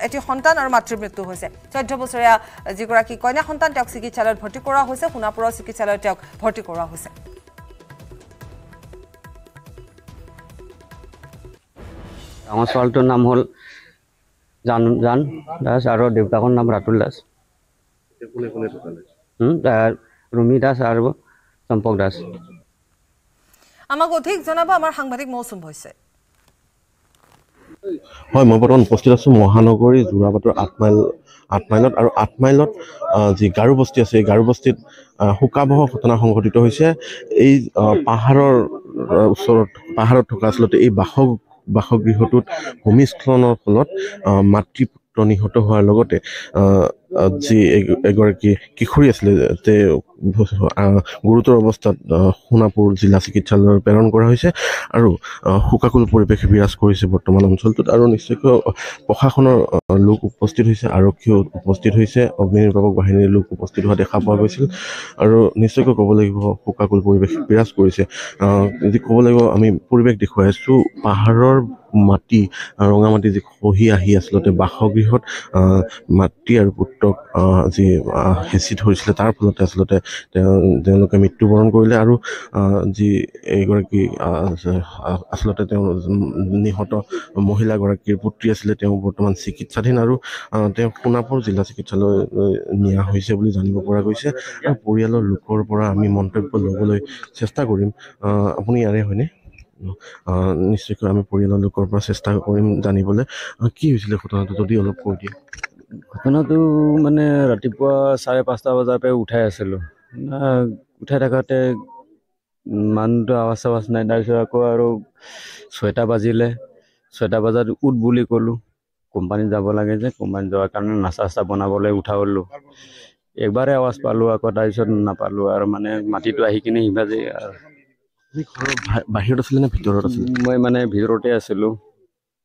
এটি সন্তান আৰু মাতৃৰ মৃত্যু হৈছে। 14 বছৰীয়া যিগৰাকী কন্যা সন্তান, তেওঁক চিকিৎসালয়ত ভৰ্তি কৰোৱা হৈছে, সোণাপুৰৰ চিকিৎসালয়ত তেওঁক ভৰ্তি কৰোৱা হৈছে। ডাঙৰ ছোৱালীটোৰ নাম হ'ল জান দাস আৰু দেউতাকৰ নাম ৰাতুল দাস। ৰুমি দাস আৰু চম্পক দাস। আমাক অধিক জনাব আমাৰ সাংবাদিক মৌচুম হৈছে। হয়, মই বৰ্তমান উপস্থিত আছোঁ মহানগৰী যোৰাবাটৰ 8 মাইলত। আৰু 8 মাইলত যি গাৰুবস্তি আছে, এই গাৰুবস্তিত শোকাবহ ঘটনা সংঘটিত হৈছে। এই পাহাৰৰ ওচৰত, পাহাৰত থকা আচলতে এই বাসগৃহটোত ভূমিস্খলনৰ ফলত মাতৃপুত্ৰ নিহত হোৱাৰ লগতে যি এগৰাকী কিশোৰী আছিলে গুৰুতৰ অৱস্থাত সোণাপুৰ জিলা চিকিৎসালয়ত প্ৰেৰণ কৰা হৈছে। আৰু শোকাকুল পৰিৱেশ বিৰাজ কৰিছে বৰ্তমান অঞ্চলটোত। আৰু নিশ্চয়কৈ প্ৰশাসনৰ লোক উপস্থিত হৈছে, আৰক্ষীও উপস্থিত হৈছে, অগ্নি নিৰ্বাপক বাহিনীৰ লোক উপস্থিত হোৱা দেখা পোৱা গৈছিল। আৰু নিশ্চয়কৈ ক'ব লাগিব শোকাকুল পৰিৱেশ বিৰাজ কৰিছে। যদি ক'ব লাগিব আমি পৰিৱেশ দেখুৱাই আছোঁ, পাহাৰৰ মাটি, ৰঙা মাটি যি খহি আহি আচলতে বাসগৃহত মাতৃ আৰু পুত্ৰক যি হেঁচি ধৰিছিলে, তাৰ ফলতে আচলতে তেওঁলোকে মৃত্যুবৰণ কৰিলে। আৰু যি এগৰাকী আচলতে তেওঁ নিহত মহিলাগৰাকীৰ পুত্ৰী আছিলে, তেওঁ বৰ্তমান চিকিৎসাধীন, আৰু তেওঁ সোণাপুৰ জিলা চিকিৎসালয়লৈ নিয়া হৈছে বুলি জানিব পৰা গৈছে। আৰু পৰিয়ালৰ লোকৰ পৰা আমি মন্তব্য ল'বলৈ চেষ্টা কৰিম। আপুনি ইয়াৰে হয়নে? নিশ্চয়কৈ আমি পৰিয়ালৰ লোকৰ পৰা চেষ্টা কৰিম জানিবলৈ কি হৈছিলে ঘটনাটো, যদি অলপ কৈ দিয়ে। ঘটনাটো মানে ৰাতিপুৱা 5:30 বজাৰ পৰা উঠাই আছিলোঁ। উঠাই থকাতে মানুহটো আৱাজ নাই। তাৰপিছত আকৌ আৰু 6টা বাজিলে। 6টা বজাত উঠ বুলি ক'লোঁ। কোম্পানীত যাব লাগে যে, কোম্পানীত যোৱাৰ কাৰণে নাস্তা বনাবলৈ উঠালোঁ। একবাৰে আৱাজ পালোঁ, আকৌ তাৰপিছত নাপালোঁ। আৰু মানে মাটিটো আহি কিনে সিভাজে। ঘৰৰ বাহিৰত আছিলে নে ভিতৰত আছিলে? মই মানে ভিতৰতে আছিলোঁ,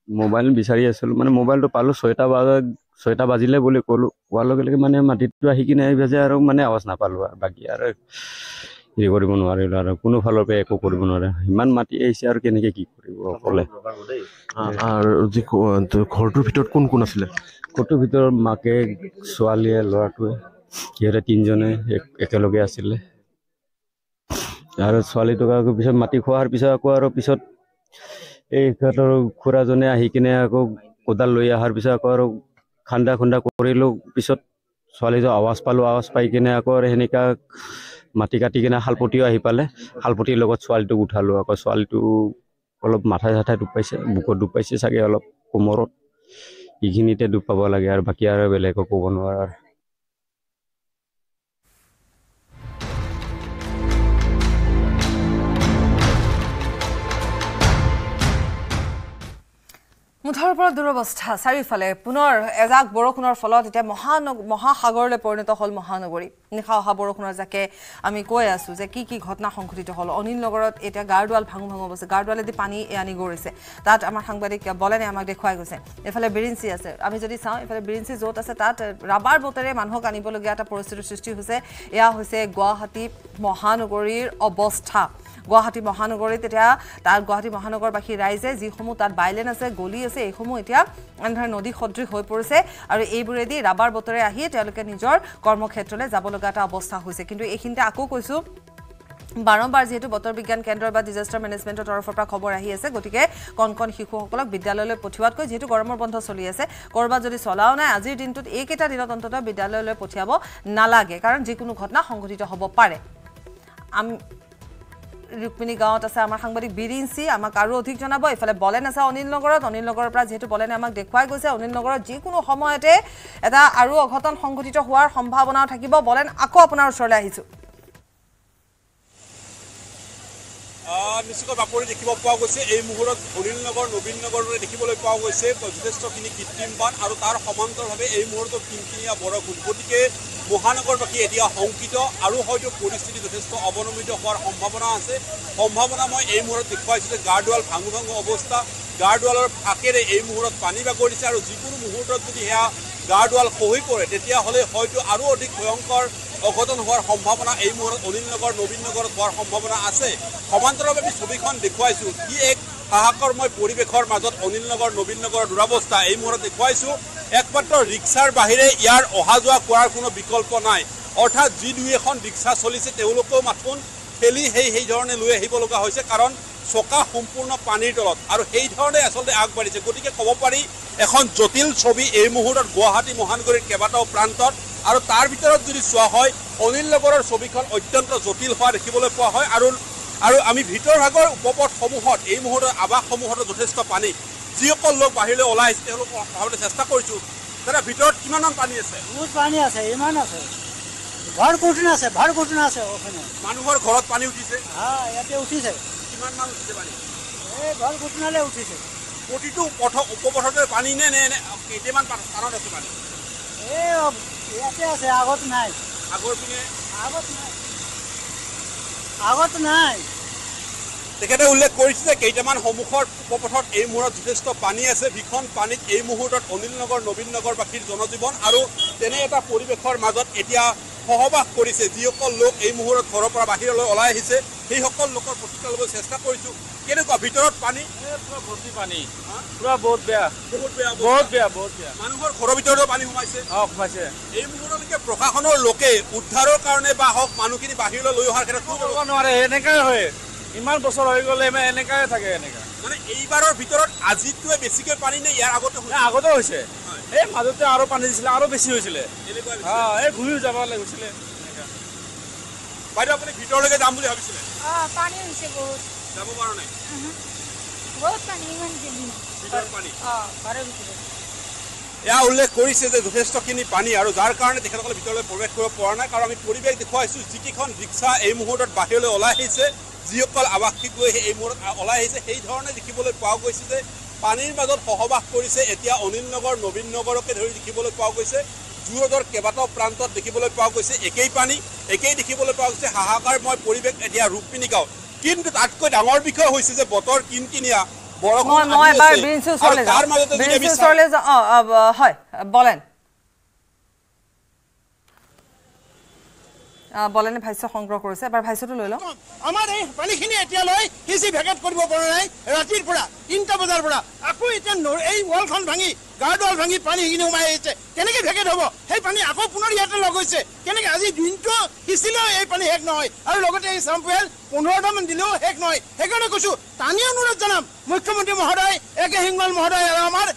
মোবাইল বিচাৰি আছিলোঁ। মানে মোবাইলটো পালোঁ 6টা বাজিলে বুলি ক'লোঁ। কোৱাৰ লগে লগে মানে মাটিটো আহি কিনে সিভাজে, আৰু মানে আৱাজ নাপালোঁ। আৰু বাকী আৰু হেৰি কৰিব নোৱাৰিলোঁ আৰু কোনো ফালৰ পৰা একো কৰিব নোৱাৰে ইমান মাটি আহিছে আৰু কেনেকৈ কি কৰিব অকলে আৰু যি ঘৰটোৰ ভিতৰত কোন কোন আছিলে ঘৰটোৰ ভিতৰত মাকে ছোৱালীয়ে ল'ৰাটোৱে সিহঁতে তিনিজনে একেলগে আছিলে আৰু ছোৱালীটোক আকৌ পিছত মাটি খোৱাৰ পিছত আকৌ আৰু পিছত এই সিহঁতৰ খুৰাজনে আহি কিনে আকৌ কোদাল লৈ অহাৰ পিছত আকৌ আৰু খান্দা কৰিলোঁ পিছত ছোৱালীটো আৱাজ পালোঁ আৱাজ পাই কিনে আকৌ সেনেকা মাটি কাটি কিনে শালপতিও আহি পালে শালপতিৰ লগত ছোৱালীটোক উঠালোঁ আকৌ ছোৱালীটো অলপ মাথাই দুখ পাইছে বুকুত দুখ পাইছে চাগে অলপ কোমৰত এইখিনিতে দুখ পাব লাগে আৰু বাকী আৰু বেলেগো ক'ব নোৱাৰে মুঠৰ পৰা দুৰৱস্থা চাৰিওফালে পুনৰ এজাক বৰষুণৰ ফলত এতিয়া মহাসাগৰলৈ পৰিণত হ'ল মহানগৰী নিশা অহা বৰষুণৰ যাকে আমি কৈ আছো যে কি ঘটনা সংঘটিত হ'ল অনিল নগৰত এতিয়া গাৰদুৱাল ভাঙু অৱস্থা গাৰদুৱালেদি পানী আনি গৈছে তাত আমাৰ সাংবাদিক বলেনে আমাক দেখুৱাই গৈছে এফালে বিৰিঞ্চি আছে আমি যদি চাওঁ এফালে বিৰিঞ্চি য'ত আছে তাত ৰাবাৰ বটেৰে মানুহক আনিবলগীয়া এটা পৰিস্থিতিৰ সৃষ্টি হৈছে এয়া হৈছে গুৱাহাটী মহানগৰীৰ অৱস্থা গুৱাহাটী মহানগৰীত এতিয়া তাৰ গুৱাহাটী মহানগৰবাসী ৰাইজে যিসমূহ তাত বাইলেন আছে গলি আছে এইসমূহ এতিয়া এনেধৰণে নদী সদৃশ হৈ পৰিছে আৰু এইবোৰেদি ৰাবাৰ বটৰে আহি তেওঁলোকে নিজৰ কৰ্মক্ষেত্ৰলৈ যাব লগা এটা অৱস্থা হৈছে কিন্তু এইখিনিতে আকৌ কৈছোঁ বাৰম্বাৰ যেহেতু বতৰ বিজ্ঞান কেন্দ্ৰ বা ডিজাস্টাৰ মেনেজমেন্টৰ তৰফৰ পৰা খবৰ আহি আছে গতিকে কণ শিশুসকলক বিদ্যালয়লৈ পঠিওৱাতকৈ যেহেতু গৰমৰ বন্ধ চলি আছে কৰবাত যদি চলাও নাই আজিৰ দিনটোত এইকেইটা দিনত অন্ততঃ বিদ্যালয়লৈ পঠিয়াব নালাগে কাৰণ যিকোনো ঘটনা সংঘটিত হ'ব পাৰে ৰুক্মিণী গাঁৱত আছে আমাৰ সাংবাদিক বিৰিঞ্চি আমাক আৰু অধিক জনাব ইফালে বলেন আছে অনিল নগৰৰ পৰা যেহেতু বলেনে আমাক দেখুৱাই গৈছে অনিল নগৰত যিকোনো সময়তে এটা আৰু অঘটন সংঘটিত হোৱাৰ সম্ভাৱনাও থাকিব বলেন আকৌ আপোনাৰ ওচৰলৈ আহিছোঁ নিশ্চয়কৈ বাপৰি দেখিব পোৱা গৈছে এই মুহূৰ্তত অনিল নগৰ নবীন নগৰলৈ দেখিবলৈ পোৱা গৈছে যথেষ্টখিনি কৃত্ৰিম বান আৰু তাৰ সমান্তৰভাৱে এই মুহূৰ্তত কিনকিনীয়া বৰষুণ গতিকে মহানগৰবাসী এতিয়া শংকিত আৰু হয়তো পৰিস্থিতি যথেষ্ট অৱনমিত হোৱাৰ সম্ভাৱনা মই এই মুহূৰ্তত দেখুৱাইছোঁ যে গাৰদুৱাল ভাঙু অৱস্থা গাৰদুৱালৰ ফাকেৰে এই মুহূৰ্তত পানী বাগৰিছে আৰু যিকোনো মুহূৰ্তত যদি সেয়া গাৰদুৱাল খহি পৰে তেতিয়াহ'লে হয়তো আৰু অধিক ভয়ংকৰ অঘটন হোৱাৰ সম্ভাৱনা এই মুহূৰ্তত অনিল নগৰ নবীন নগৰত হোৱাৰ সম্ভাৱনা আছে সমান্তৰালভাৱে আমি ছবিখন দেখুৱাইছোঁ কি এক হাহাকাৰময় পৰিৱেশৰ মাজত অনিল নগৰ নবীন নগৰৰ দুৰৱস্থা এই মুহূৰ্তত দেখুৱাইছোঁ একমাত্ৰ ৰিক্সাৰ বাহিৰে ইয়াৰ অহা যোৱা কৰাৰ কোনো বিকল্প নাই অৰ্থাৎ যি দুই এখন ৰিক্সা চলিছে তেওঁলোকেও মাথোন ঠেলি সেই ধৰণে লৈ আহিব লগা হৈছে কাৰণ চকা সম্পূৰ্ণ পানীৰ তলত আৰু সেই ধৰণে আচলতে আগবাঢ়িছে গতিকে ক'ব পাৰি এখন জটিল ছবি এই মুহূৰ্তত গুৱাহাটী মহানগৰীৰ কেইবাটাও প্ৰান্তত আৰু তাৰ ভিতৰত যদি চোৱা হয় অনিল নগৰৰ ছবিখন অত্যন্ত জটিল হোৱা দেখিবলৈ পোৱা হয় আৰু আমি ভিতৰ ভাগৰ উপপথসমূহত এই মুহূৰ্তত আৱাসসমূহত যথেষ্ট পানী যিসকল লোক বাহিৰলৈ ওলাই আহিছে তেওঁলোকক সহাবলৈ চেষ্টা কৰিছোঁ দাদা ভিতৰত কিমানমান পানী আছে বহুত পানী আছে ইমান আছে ভৰ কুটনা আছে মানুহৰ ঘৰত পানী উঠিছে ইয়াতে উঠিছে কিমান মান উঠিছে পানী এই ভৰ কুটনালে উঠিছে প্ৰতিটো উপপথতে পানী নে কেইটামান স্থানত আছে পানী এই ইয়াতে আছে আগত নাই আগত নাই তেখেতে উল্লেখ কৰিছে যে কেইটামান সন্মুখৰ উপপথত এই মুহূৰ্তত যথেষ্ট পানী আছে ভীষণ পানীত এই মুহূৰ্তত অনিল নগৰ নবীন নগৰবাসীৰ জনজীৱন আৰু তেনে এটা পৰিৱেশৰ মাজত এতিয়া সহবাস কৰিছে যিসকল লোক এই মুহূৰ্তত ঘৰৰ পৰা বাহিৰলৈ ওলাই আহিছে সেইসকল লোকৰ প্ৰতিক্ৰিয়া ল'বলৈ চেষ্টা কৰিছোঁ কেনেকুৱা ভিতৰত পানী ভৰ্তি পানী পুৰা বহুত বেয়া মানুহৰ ঘৰৰ ভিতৰতো পানী সোমাইছে এই মুহূৰ্তলৈকে প্ৰশাসনৰ লোকে উদ্ধাৰৰ কাৰণে বা হওক মানুহখিনি বাহিৰলৈ লৈ অহাৰ ক্ষেত্ৰত কৰিব নোৱাৰে এনেকাই হয় ইমান বছৰ হৈ গ'লে এনেকাই থাকে মানে এইবাৰৰ ভিতৰত আজিতকৈ বেছিকৈ পানী নে ইয়াৰ আগতে হৈছে এই মাজতে আৰু পানী দিছিলে আৰু বেছি হৈছিলে এই ঘূৰি যাব লাগিছিলে বাইদেউ আপুনি ভিতৰলৈকে যাম বুলি ভাবিছিলে পানী হৈছে বহুত যাব পৰা নাই বহুত পানী ইমান পানী এয়া উল্লেখ কৰিছে যে যথেষ্টখিনি পানী আৰু যাৰ কাৰণে তেখেতসকলে ভিতৰলৈ প্ৰৱেশ কৰিব পৰা নাই কাৰণ আমি পৰিৱেশ দেখুৱাইছোঁ যিকেইখন ৰিক্সা এই মুহূৰ্তত বাহিৰলৈ ওলাই আহিছে যিসকল আৱাসিক লৈ এই মুহূৰ্তত ওলাই আহিছে সেই ধৰণে দেখিবলৈ পোৱা গৈছে যে পানীৰ মাজত সহবাস কৰিছে এতিয়া অনিল নগৰ নবীন নগৰকে ধৰি দেখিবলৈ পোৱা গৈছে জু-ৰোডৰ কেইবাটাও প্ৰান্তত দেখিবলৈ পোৱা গৈছে একেই পানী একেই দেখিবলৈ পোৱা গৈছে হাহাকাৰময় পৰিৱেশ এতিয়া ৰুক্মিণী গাঁও কিন্তু তাতকৈ ডাঙৰ বিষয় হৈছে যে বতৰ কিনকিনীয়া বলেনে ভাষ্য সংগ্ৰহ কৰিছে এবাৰ ভাষ্যটো লৈ লওঁ আমাৰ এই পানীখিনি এতিয়ালৈ সিঁচি ভেকেট কৰিব পৰা নাই ৰাতিৰ পৰা 3টা বজাৰ পৰা আকৌ এতিয়া এই ৱালখন ভাঙি গাৰ্ড ৱাল ভাঙি পানীখিনি সোমাই আহিছে কেনেকৈ ভেকেট হ'ব সেই পানী আকৌ পুনৰ ইয়াতে লগ হৈছে কেনেকৈ আজি দিনটো সিঁচিলেও এই পানী শেষ নহয় আৰু লগতে এই চাম্পৱেল 15টামান দিলেও শেষ নহয় সেইকাৰণে কৈছোঁ টানি অনুৰোধ জনাম মুখ্যমন্ত্ৰী মহোদয় একে সিংমাল মহোদয় আৰু আমাৰ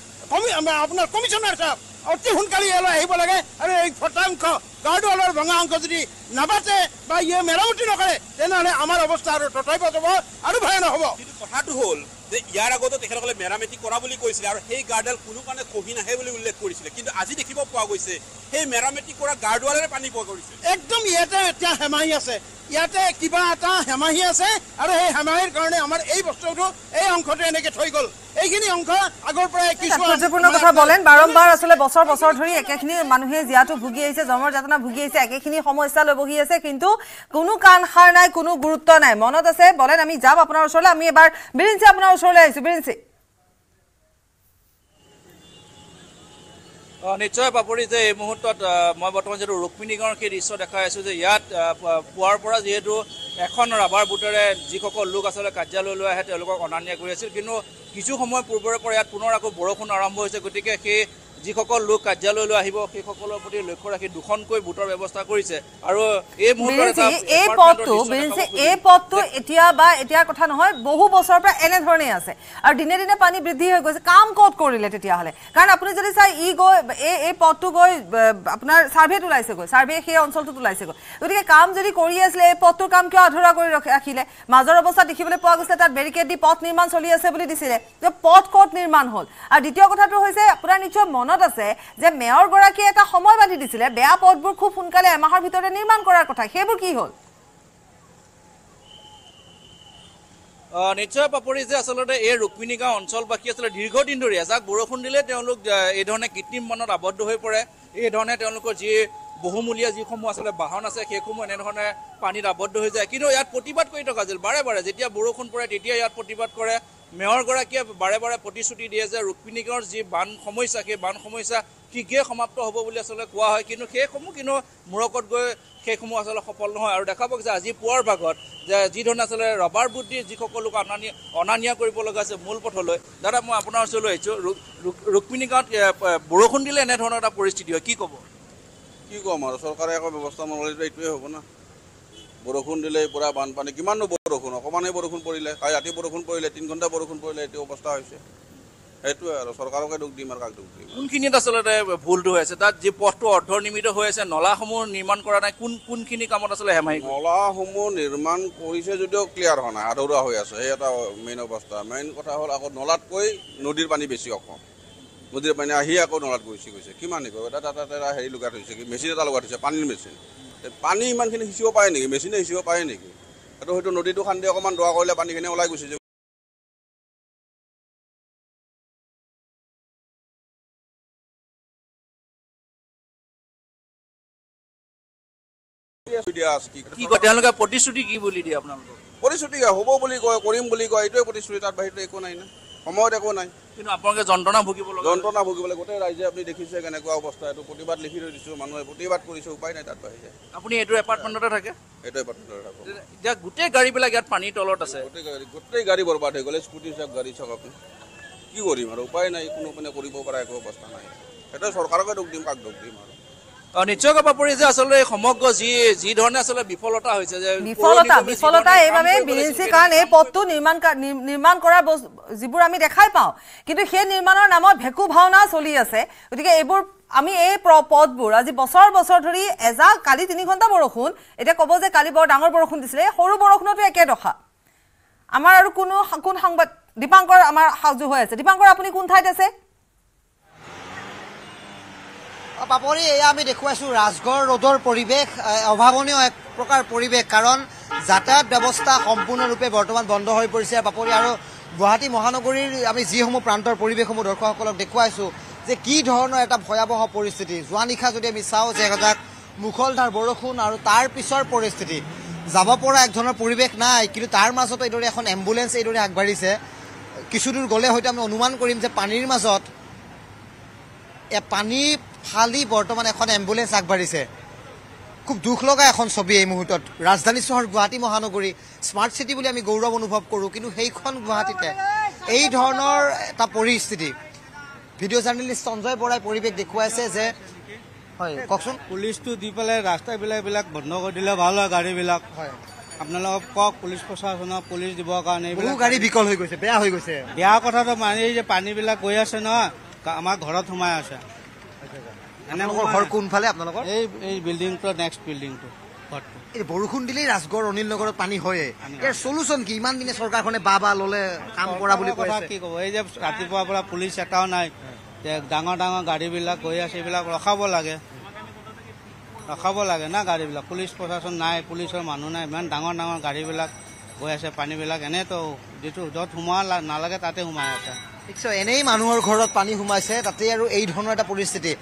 আপোনাৰ কমিশ্যনাৰ ছাৰ অতি সোনকালে ইয়ালৈ আহিব লাগে আৰু এই শতাংশ গাৰ্ড ৱালৰ ভঙা অংশ যদি নাবাচে বা ইয়ে মেৰামতি নকৰে তেনেহ'লে আমাৰ অৱস্থা আৰু তথাপিত হ'ব আৰু ভয়ানক হ'ব কিন্তু কথাটো হ'ল যে ইয়াৰ আগতো তেখেতসকলে মেৰামতি কৰা বুলি কৈছিলে আৰু সেই গাৰ্ডৱাল কোনো কাৰণে খহি নাহে বুলি উল্লেখ কৰিছিলে কিন্তু আজি দেখিব পোৱা গৈছে সেই মেৰামতি কৰা গাৰ্ডৱালেৰে পানী পোৱা কৰিছে একদম ইয়াতে এতিয়া হেমাহি আছে ইয়াতে কিবা এটা হেমাহি আছে আৰু সেই হেমাহিৰ কাৰণে আমাৰ এই বস্তুটো এই অংশটো এনেকৈ থৈ গ'ল এইখিনি অংশ আগৰ পৰাই কিছু গুৰুত্বপূৰ্ণ কথা বলেন বাৰম্বাৰ আসলে বছৰ বছৰ ধৰি একেখিনি মানুহে জিয়াটো ভুগি আহিছে জমৰ যাতনা ভুগি আহিছে একেখিনি সমস্যা লৈ বহি আছে কিন্তু কোনো কাণ সাৰ নাই কোনো গুৰুত্ব নাই মনত আছে বলেন আমি যাম আপোনাৰ ওচৰলৈ আমি এবাৰ বিৰিঞ্চি আপোনাৰ ওচৰলৈ আহিছোঁ বিৰিঞ্চি নিশ্চয় পাপৰি যে এই মুহূৰ্তত মই বৰ্তমান যিটো ৰুক্মিণীগড়ৰ সেই দৃশ্য দেখাই আছোঁ যে ইয়াত পুৱাৰ পৰা যিহেতু এখন ৰাবাৰ বুটেৰে যিসকল লোক আচলতে কাৰ্যালয়লৈ আহে তেওঁলোকক অনা নিয়া কৰি আছিল কিন্তু কিছু সময় পূৰ্বৰে পৰা ইয়াত পুনৰ আকৌ বৰষুণ আৰম্ভ হৈছে গতিকে সেই যিসকল লোক কাৰ্যালয়লৈ আহিব সেইসকলৰ প্ৰতি লক্ষ্য ৰাখি দুখনকৈ বুটৰ ব্যৱস্থা কৰিছে আৰু এই মুহূৰ্তত এই পথটো এতিয়াৰ কথা নহয় বহু বছৰৰ পৰা এনেধৰণেই আছে আৰু দিনে দিনে পানী বৃদ্ধি হৈ গৈছে কাম ক'ত কৰিলে তেতিয়াহ'লে কাৰণ আপুনি যদি চাই গৈ এই পথটো গৈ আপোনাৰ ছাৰ্ভেত ওলাইছেগৈ ছাৰ্ভে সেই অঞ্চলটোত ওলাইছেগৈ গতিকে কাম যদি কৰি আছিলে এই পথটোৰ কাম কিয় আধৰুৱা কৰি ৰাখিলে মাজৰ অৱস্থা দেখিবলৈ পোৱা গৈছে তাত বেৰিকেড দি পথ নিৰ্মাণ চলি আছে বুলি দিছিলে যে পথ ক'ত নিৰ্মাণ হ'ল আৰু দ্বিতীয় কথাটো হৈছে আপোনাৰ নিশ্চয় মনত আছে যে মেয়ৰগৰাকীয়ে এটা সময় বান্ধি দিছিলে বেয়া পথবোৰ খুব সোনকালে এমাহৰ ভিতৰতে নিৰ্মাণ কৰাৰ কথা সেইবোৰ কি হ'ল নিশ্চয় পাপৰি যে আচলতে এই ৰুক্মিণীগাঁও অঞ্চলবাসী আচলতে দীৰ্ঘদিন ধৰি এজাক বৰষুণ দিলে তেওঁলোক এই ধৰণে কৃত্ৰিম বানত আবদ্ধ হৈ পৰে এই ধৰণে তেওঁলোকৰ যি বহুমূলীয়া যিসমূহ আচলতে বাহন আছে সেইসমূহ এনেধৰণে পানীত আবদ্ধ হৈ যায় কিন্তু ইয়াত প্ৰতিবাদ কৰি থকা আছিল বাৰে বাৰে যেতিয়া বৰষুণ পৰে তেতিয়া ইয়াত প্ৰতিবাদ কৰে মেয়ৰগৰাকীয়ে বাৰে বাৰে প্ৰতিশ্ৰুতি দিয়ে যে ৰুক্মিণীগড়ৰ যি বান সমস্যা সেই বান সমস্যা শীঘ্ৰে সমাপ্ত হ'ব বুলি আচলতে কোৱা হয় কিন্তু সেইসমূহ কিন্তু মূৰকত গৈ সেইসমূহ আচলতে সফল নহয় আৰু দেখা পাওক যে আজি পুৱাৰ ভাগত যে যি ধৰণে আচলতে ৰবাৰ বুট দি যিসকল লোক অনা নিয়া কৰিব লগা আছে মূল পথলৈ দাদা মই আপোনাৰ ওচৰলৈ আহিছোঁ ৰুক্মিণীগাঁৱত বৰষুণ দিলে এনেধৰণৰ এটা পৰিস্থিতি হয় কি ক'ব কি ক'ম আৰু চৰকাৰে একো ব্যৱস্থা নল'লে এইটোৱে হ'ব না বৰষুণ দিলে পূৰা বানপানী কিমাননো বৰষুণ অকণমানেই বৰষুণ পৰিলে কালি ৰাতি বৰষুণ পৰিলে 3 ঘণ্টা বৰষুণ পৰিলে এইটো অৱস্থা হৈছে সেইটোৱে আৰু চৰকাৰকে দুখ দিম আৰু কাক দুখ দিম কোনখিনিত আচলতে ভুলটো হৈ আছে তাত যি পথটো অৰ্ধনিৰ্মিত হৈ আছে নলাসমূহ নিৰ্মাণ কৰা নাই কোনখিনি কামত আচলতে হেমাহি নলাসমূহ নিৰ্মাণ কৰিছে যদিও ক্লিয়াৰ হোৱা নাই আধৰুৱা হৈ আছে সেই এটা মেইন অৱস্থা মেইন কথা হ'ল আকৌ নলাতকৈ নদীৰ পানী বেছি অসম নদীৰ পানী আহি আকৌ নলাত গৈছে কিমান নিব এটা হেৰি লগাই থৈছে কি মেচিন এটা লগাই থৈছে পানীৰ মেচিন পানী ইমানখিনি সিঁচিব পাৰে নেকি মেচিনে সিঁচিব পাৰে নেকি সেইটো হয়তো নদীটো খান্দি অকণমান দোৱা কৰিলে পানীখিনি ওলাই গুচি যাব তেওঁলোকে প্ৰতিশ্ৰুতি কি বুলি দিয়ে আপোনালোকক প্ৰতিশ্ৰুতি হ'ব বুলি কয় কৰিম বুলি কয় এইটোৱে প্ৰতিশ্ৰুতি তাত বাহিৰত একো নাই না সময়ত একো নাই কিন্তু আপোনালোকে যন্ত্ৰণা ভুগিবলৈ গোটেই ৰাইজে আপুনি দেখিছে কেনেকুৱা অৱস্থা এইটো প্ৰতিবাদ লিখি থৈ দিছোঁ মানুহে প্ৰতিবাদ কৰিছে উপায় নাই তাত বাহিৰে আপুনি এইটো এপাৰ্টমেণ্টতে থাকে এইটো এপাৰ্টমেণ্টতে থাকোঁ এতিয়া গোটেই গাড়ীবিলাক ইয়াত পানীৰ তলত আছে গোটেই গাড়ী বৰবাদ হৈ গ'লে স্কুটি চাওক গাড়ী চাওক আপুনি কি কৰিম আৰু উপায় নাই কোনো মানে কৰিব পৰা একো অৱস্থা নাই সেইটো চৰকাৰকে দুখ দিম কাক দুখ দিম আৰু নিশ্চয়কৈ পাপৰি যে আচলতে সমগ্ৰ যি ধৰণে আচলতে বিফলতা হৈছে যে বিফলতা এইবাবে বিৰিঞ্চি কাৰণ এই পথটো নিৰ্মাণ কৰা যিবোৰ আমি দেখাই পাওঁ কিন্তু সেই নিৰ্মাণৰ নামত ভেকু ভাওনা চলি আছে গতিকে এইবোৰ আমি এই পথবোৰ আজি বছৰ বছৰ ধৰি এজাক কালি 3 ঘণ্টা বৰষুণ এতিয়া ক'ব যে কালি বৰ ডাঙৰ বৰষুণ দিছিলে সৰু বৰষুণতো একে দশা আমাৰ আৰু কোন সংবাদ দীপাংকৰ আমাৰ সাজু হৈ আছে দীপাংকৰ আপুনি কোন ঠাইত আছে পাপৰি এয়া আমি দেখুৱাইছোঁ ৰাজগড় ৰোডৰ পৰিৱেশ অভাৱনীয় এক প্ৰকাৰ পৰিৱেশ কাৰণ যাতায়াত ব্যৱস্থা সম্পূৰ্ণৰূপে বৰ্তমান বন্ধ হৈ পৰিছে পাপৰি আৰু গুৱাহাটী মহানগৰীৰ আমি যিসমূহ প্ৰান্তৰ পৰিৱেশসমূহ দৰ্শকসকলক দেখুৱাইছোঁ যে কি ধৰণৰ এটা ভয়াৱহ পৰিস্থিতি যোৱা নিশা যদি আমি চাওঁ যে এজাক মুখলধাৰ বৰষুণ আৰু তাৰ পিছৰ পৰিস্থিতি যাব পৰা এক ধৰণৰ পৰিৱেশ নাই কিন্তু তাৰ মাজতো এইদৰে এখন এম্বুলেঞ্চ এইদৰে আগবাঢ়িছে কিছুদূৰ গ'লে হয়তো আমি অনুমান কৰিম যে পানীৰ মাজত পানী ফালি বৰ্তমান এখন এম্বুলেঞ্চ আগবাঢ়িছে খুব দুখ লগা এখন ছবি এই মুহূৰ্তত ৰাজধানী চহৰ গুৱাহাটী মহানগৰী স্মাৰ্ট চিটি বুলি আমি গৌৰৱ অনুভৱ কৰোঁ কিন্তু সেইখন গুৱাহাটীতে এই ধৰণৰ এটা পৰিস্থিতি ভিডিঅ' জাৰ্নেলিষ্ট সঞ্জয় বৰাই পৰিৱেশ দেখুৱাইছে যে হয় কওকচোন পুলিচটো দি পেলাই ৰাস্তাবিলাক বন্ধ কৰি দিলে ভাল হয় গাড়ীবিলাক হয় আপোনালোকক কওক পুলিচ প্ৰশাসনক পুলিচ দিবৰ কাৰণে বহু গাড়ী বিকল হৈ গৈছে বেয়া হৈ গৈছে বেয়া কথাটো মানে যে পানীবিলাক গৈ আছে নহয় আমাৰ ঘৰত সোমাই আছে ঘৰ কোনফালে আপোনালোকৰ এই বিল্ডিংটো নেক্সট বিল্ডিংটো এই বৰষুণ দিলেই ৰাজগড় অনিল নগৰত পানী হয়ে ইয়াৰ চলুচন কি ইমান দিনে চৰকাৰখনে বা ললে কাম কৰা বুলি কৈছে কি ক'ব এই যে ৰাতিপুৱাৰ পৰা পুলিচ এটাও নাই ডাঙৰ ডাঙৰ গাড়ীবিলাক গৈ আছে এইবিলাক ৰখাব লাগে না গাড়ীবিলাক পুলিচ প্ৰশাসন নাই পুলিচৰ মানুহ নাই ইমান ডাঙৰ ডাঙৰ গাড়ীবিলাক গৈ আছে পানীবিলাক এনেতো যিটো য'ত সোমোৱা নালাগে তাতে সোমাই আছে নিশ্চয় এনেই মানুহৰ ঘৰত পানী সোমাইছে তাতে আৰু এই ধৰণৰ এটা পৰিস্থিতি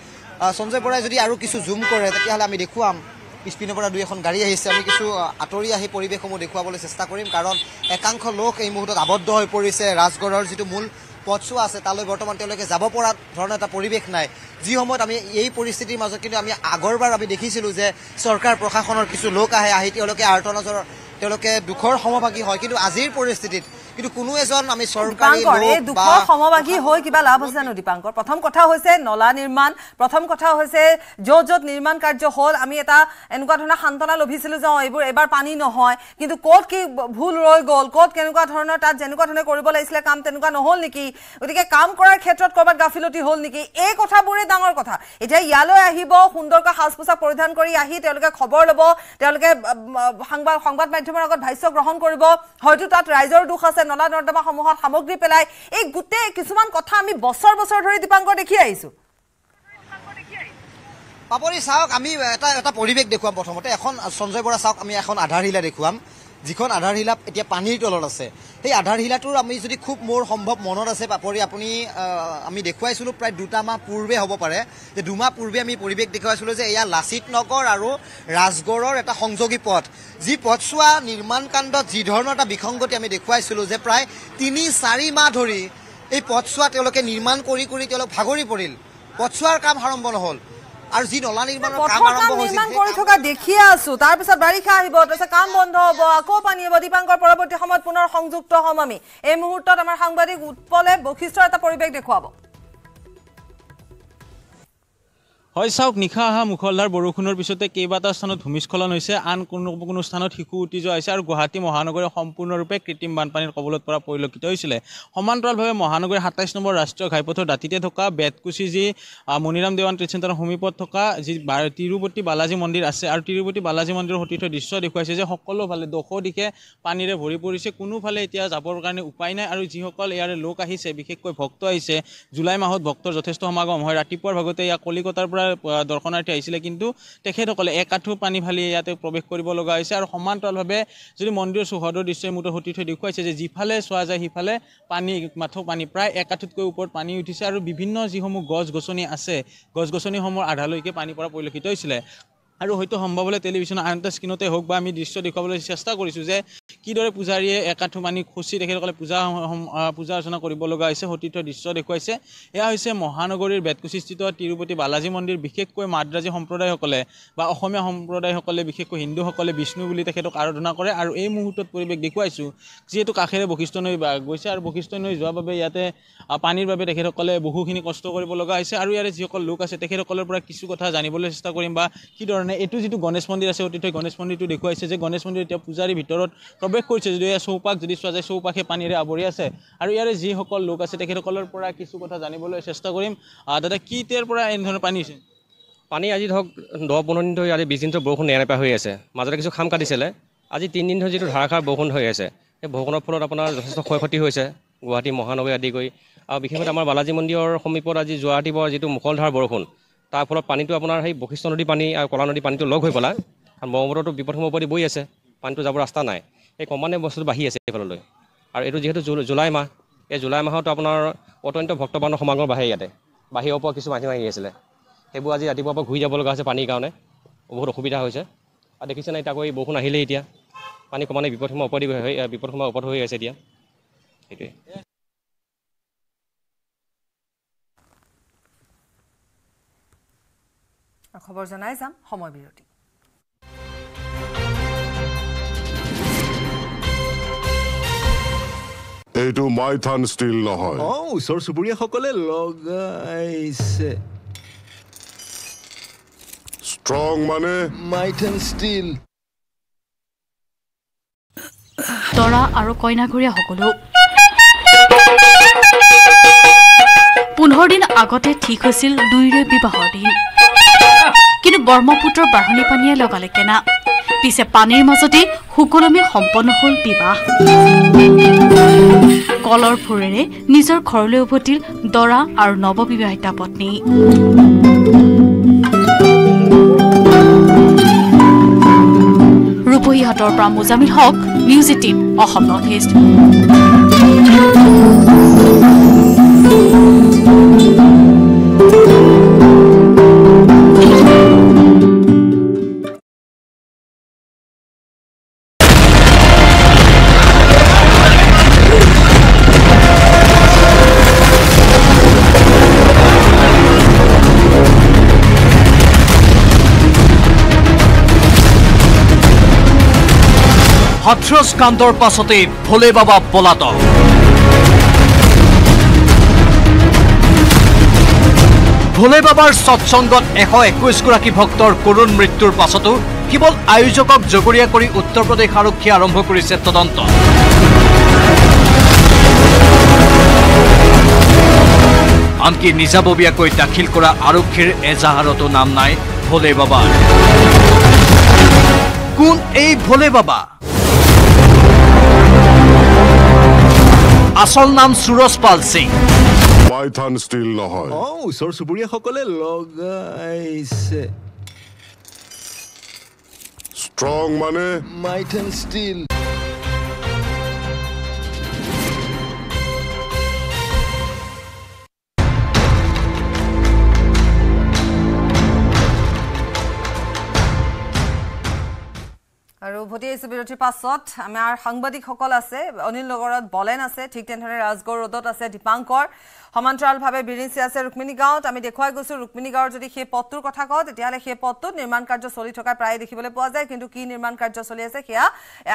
সঞ্জয় বৰাই যদি আৰু কিছু জুম কৰে তেতিয়াহ'লে আমি দেখুৱাম পিছপিনৰ পৰা দুই এখন গাড়ী আহিছে আমি কিছু আঁতৰি আহি পৰিৱেশসমূহ দেখুৱাবলৈ চেষ্টা কৰিম কাৰণ একাংশ লোক এই মুহূৰ্তত আবদ্ধ হৈ পৰিছে ৰাজগড়ৰ যিটো মূল পথছোৱা আছে তালৈ বৰ্তমান তেওঁলোকে যাব পৰা ধৰণৰ এটা পৰিৱেশ নাই যি সময়ত আমি এই পৰিস্থিতিৰ মাজত কিন্তু আমি আগৰবাৰ আমি দেখিছিলোঁ যে চৰকাৰ প্ৰশাসনৰ কিছু লোক আহি তেওঁলোকে আৰ্তনাদৰ তেওঁলোকে দুখৰ সমভাগী হয় কিন্তু আজিৰ পৰিস্থিতিত কিন্তু কোনো এজন আমি চৰকাৰী দুখৰ সমভাগী হৈ কিবা লাভ হৈছে জানো দীপাংকৰ প্ৰথম কথা হৈছে নলা নিৰ্মাণ প্ৰথম কথা হৈছে য'ত নিৰ্মাণ কাৰ্য হ'ল আমি এটা এনেকুৱা ধৰণৰ সান্তনা লভিছিলোঁ যে এইবোৰ এবাৰ পানী নহয় কিন্তু ক'ত কি ভুল ৰৈ গ'ল ক'ত কেনেকুৱা ধৰণৰ তাত যেনেকুৱা ধৰণে কৰিব লাগিছিলে কাম তেনেকুৱা নহ'ল নেকি গতিকে কাম কৰাৰ ক্ষেত্ৰত ক'ৰবাত গাফিলতি হ'ল নেকি এই কথাবোৰেই ডাঙৰ কথা এতিয়া ইয়ালৈ আহিব সুন্দৰকৈ সাজ পোছাক পৰিধান কৰি আহি তেওঁলোকে খবৰ ল'ব তেওঁলোকে সংবাদ মাধ্যমৰ আগত ভাষ্য গ্ৰহণ কৰিব হয়তো তাত ৰাইজৰ দুখ আছে নলা নৰ্দমাসমূহত সামগ্ৰী পেলাই এই গোটেই কিছুমান কথা আমি বছৰ ধৰি দীপাংকৰ দেখি আহিছোঁ পাপৰি চাওক আমি এটা পৰিৱেশ দেখুৱাম প্ৰথমতে এখন সঞ্জয় বৰা চাওক আমি এখন আধাৰশিলা দেখুৱাম যিখন আধাৰশিলা এতিয়া পানীৰ তলত আছে সেই আধাৰশিলাটোৰ আমি যদি খুব মোৰ সম্ভৱ মনত আছে পাপৰি আপুনি আমি দেখুৱাইছিলোঁ প্ৰায় 2 মাহ পূৰ্বে হ'ব পাৰে যে 2 মাহ পূৰ্বে আমি পৰিৱেশ দেখুৱাইছিলোঁ যে এয়া লাচিত নগৰ আৰু ৰাজগড়ৰ এটা সংযোগী পথ যি পথছোৱা নিৰ্মাণ কাণ্ডত যি ধৰণৰ এটা বিসংগতি আমি দেখুৱাইছিলোঁ যে প্ৰায় 3-4 মাহ ধৰি এই পথছোৱা তেওঁলোকে নিৰ্মাণ কৰি তেওঁলোক ভাগৰি পৰিল পথছোৱাৰ কাম আৰম্ভ নহ'ল আৰু যি নলা নিৰ্মাণৰ কাম আৰম্ভ হৈছিল নিৰ্মাণ কৰি থকা দেখিয়ে আছো তাৰ পিছত বাৰিষা আহিব তাৰপিছত কাম বন্ধ হ'ব আকৌ পানী হ'ব দীপাংকৰ পৰৱৰ্তী সময়ত পুনৰ সংযুক্ত হ'ম আমি এই মুহূৰ্তত আমাৰ সাংবাদিক উৎপলে বৈশিষ্ট্যৰ এটা পৰিৱেশ দেখুৱাব হয় চাওক নিশা অহা মুখলধাৰ বৰষুণৰ পিছতে কেইবাটাও স্থানত ভূমিস্খলন হৈছে আন কোনো স্থানত শিশু উটি যোৱা হৈছে আৰু গুৱাহাটী মহানগৰী সম্পূৰ্ণৰূপে কৃত্ৰিম বানপানীৰ কবলত পৰা পৰিলক্ষিত হৈছিলে সমান্তৰালভাৱে মহানগৰীৰ 27 নম্বৰ ৰাষ্ট্ৰীয় ঘাইপথৰ দাঁতিতে থকা বেতকুচি যি মণিৰাম দেৱান ট্ৰেড চেণ্টাৰৰ সমীপত থকা যি তিৰুপতি বালাজী মন্দিৰ আছে আৰু তিৰুপতি বালাজী মন্দিৰৰ সতীৰ্থ দৃশ্য দেখুৱাইছে যে সকলোফালে দিশে পানীৰে ভৰি পৰিছে কোনোফালে এতিয়া যাবৰ কাৰণে উপায় নাই আৰু যিসকল ইয়াৰে লোক আহিছে বিশেষকৈ ভক্ত আহিছে জুলাই মাহত ভক্তৰ যথেষ্ট সমাগম হয় ৰাতিপুৱাৰ ভাগতে ইয়াত কলিকতাৰ পৰা দৰ্শনাৰ্থী আহিছিলে কিন্তু তেখেতসকলে এক আঁঠু পানী ফালি ইয়াতে প্ৰৱেশ কৰিব লগা হৈছে আৰু সমান্তৰালভাৱে যদি মন্দিৰৰ চৌহদৰ দৃশ্যই মুঠৰ সতীৰ্থ দেখুৱাইছে যে যিফালে চোৱা যায় সিফালে পানী প্ৰায় এক আঁঠুতকৈ ওপৰত পানী উঠিছে আৰু বিভিন্ন যিসমূহ গছ গছনি আছে গছ গছনিসমূহৰ আধালৈকে পানী পৰা পৰিলক্ষিত হৈছিলে আৰু হয়তো সম্ভৱ হ'লে টেলিভিছনৰ আন এটা স্ক্ৰীণতে হওক বা আমি দৃশ্য দেখুৱাবলৈ চেষ্টা কৰিছোঁ যে কিদৰে পূজাৰীয়ে এক আঁঠু পানী খচি তেখেতসকলে পূজা অৰ্চনা কৰিব লগা হৈছে সতীৰ্থ দৃশ্য দেখুৱাইছে এয়া হৈছে মহানগৰীৰ বেতকুচিস্থিত তিৰুপতি বালাজী মন্দিৰ বিশেষকৈ মাদ্ৰাজী সম্প্ৰদায়সকলে বা অসমীয়া সম্প্ৰদায়সকলে বিশেষকৈ হিন্দুসকলে বিষ্ণু বুলি তেখেতক আৰাধনা কৰে আৰু এই মুহূৰ্তত পৰিৱেশ দেখুৱাইছোঁ যিহেতু কাষেৰে বশিষ্ঠ নৈ গৈছে আৰু বশিষ্ঠ নৈ যোৱাৰ বাবে ইয়াতে পানীৰ বাবে তেখেতসকলে বহুখিনি কষ্ট কৰিব লগা হৈছে আৰু ইয়াৰে যিসকল লোক আছে তেখেতসকলৰ পৰা কিছু কথা জানিবলৈ চেষ্টা কৰিম বা কি ধৰণে এইটো যিটো গণেশ মন্দিৰ আছে অতীতই গণেশ মন্দিৰটো দেখুৱাইছে যে গণেশ মন্দিৰ এতিয়া পূজাৰীৰ ভিতৰত প্ৰৱেশ কৰিছে যদিও ইয়াৰ চৌপাশ যদি চোৱা যায় চৌপাশে পানীৰে আৱৰি আছে আৰু ইয়াৰে যিসকল লোক আছে তেখেতসকলৰ পৰা কিছু কথা জানিবলৈ চেষ্টা কৰিম দাদা কি তেৰ পৰা এনেধৰণৰ পানী হৈছে পানী আজি ধৰক 10-15 দিন ধৰি আজি 20 দিন বৰষুণ নেৰাপা হৈ আছে মাজতে কিছু খাম কাটিছিলে আজি 3 দিন ধৰি যিটো ধাৰাসাৰ বৰষুণ হৈ আছে সেই বৰষুণৰ ফলত আপোনাৰ যথেষ্ট ক্ষয় ক্ষতি হৈছে গুৱাহাটী মহানগৰী আদি কৰি আৰু বিশেষকৈ আমাৰ বালাজী মন্দিৰৰ সমীপত আজি যোৱা ৰাতিপুৱা যিটো মুখলধাৰ বৰষুণ তাৰ ফলত পানীটো আপোনাৰ সেই বশিষ্ঠ নদী পানী আৰু কলা নদী পানীটো লগ হৈ পেলাই আৰু ব্ৰহ্মপুত্ৰতো বিপদসমূহ ওপৰি বৈ আছে পানীটো যাবৰ ৰাস্তা নাই এই ক্ৰমান্বয়ে বস্তুটো বাঢ়ি আছে এইফাললৈ আৰু এইটো যিহেতু জুলাই মাহ এই জুলাই মাহতো আপোনাৰ অত্যন্ত ভক্তবানৰ সমাগম বাঢ়ে ইয়াতে বাহিৰৰ পৰা কিছু মানুহ আহি আছিলে সেইবোৰ আজি ৰাতিপুৱাৰ পৰা ঘূৰি যাব লগা হৈছে পানীৰ কাৰণে বহুত অসুবিধা হৈছে আৰু দেখিছে নাই তাকৈ বৰষুণ আহিলেই এতিয়া পানী ক্ৰমান্বয়ে বিপদসমূহ ওপৰত হৈ আছে এতিয়া সেইটোৱে খবৰ জনাই যাম সময় বিৰতি এইটো মাইথান ষ্টীল নহয় ওচৰ চুবুৰীয়াসকলে লগাইছে ষ্ট্ৰং মানে মাইথান ষ্টীল দৰা আৰু কইনাঘৰীয়া সকলো 15 দিন আগতে ঠিক হৈছিল দুইৰে বিবাহৰ দিন কিন্তু ব্ৰহ্মপুত্ৰৰ বাঢ়নী পানীয়ে লগালে কেনা পিছে পানীৰ মাজতে সুকলমে সম্পন্ন হল বিবাহ কলৰ ফুৰেৰে নিজৰ ঘৰলৈ উভতিল দৰা আৰু নৱবিবাহিতা পত্নী ৰূপহীহাটৰ পৰা Muzamil Haque news 18 Assam north east Hathras কাণ্ডৰ পাছতে ভোলে বাবা পলাতক ভোলে বাবাৰ সৎসংগত 121 গৰাকী ভক্তৰ কৰুণ মৃত্যুৰ পাছতো কেৱল আয়োজকক জগৰীয়া কৰি উত্তৰ প্ৰদেশ আৰক্ষীয়ে আৰম্ভ কৰিছে তদন্ত আনকি নিজাববীয়াকৈ দাখিল কৰা আৰক্ষীৰ এজাহাৰতো নাম নাই ভোলে বাবাৰ কোন এই ভোলে বাবা আসল নাম সুৰজ পাল সিং মাইথান ষ্টীল নহয় ওচৰ চুবুৰীয়াসকলে লগাইছে ষ্ট্ৰং মানে মাইথান ষ্টীল আৰু উভতি আহিছো বিৰতিৰ পাছত আমাৰ সাংবাদিকসকল আছে অনিল নগৰত বলেন আছে ঠিক তেনেদৰে ৰাজগড় ৰোডত আছে দীপাংকৰ সমান্তৰালভাৱে বিৰিঞ্চি আছে ৰুক্মিণী গাঁৱত আমি দেখুৱাই গৈছো ৰুক্মিণী গাঁৱৰ যদি সেই পথটোৰ কথা কওঁ তেতিয়াহ'লে সেই পথটোত নিৰ্মাণ কাৰ্য চলি থকা প্ৰায় দেখিবলৈ পোৱা যায় কিন্তু কি নিৰ্মাণ কাৰ্য চলি আছে সেয়া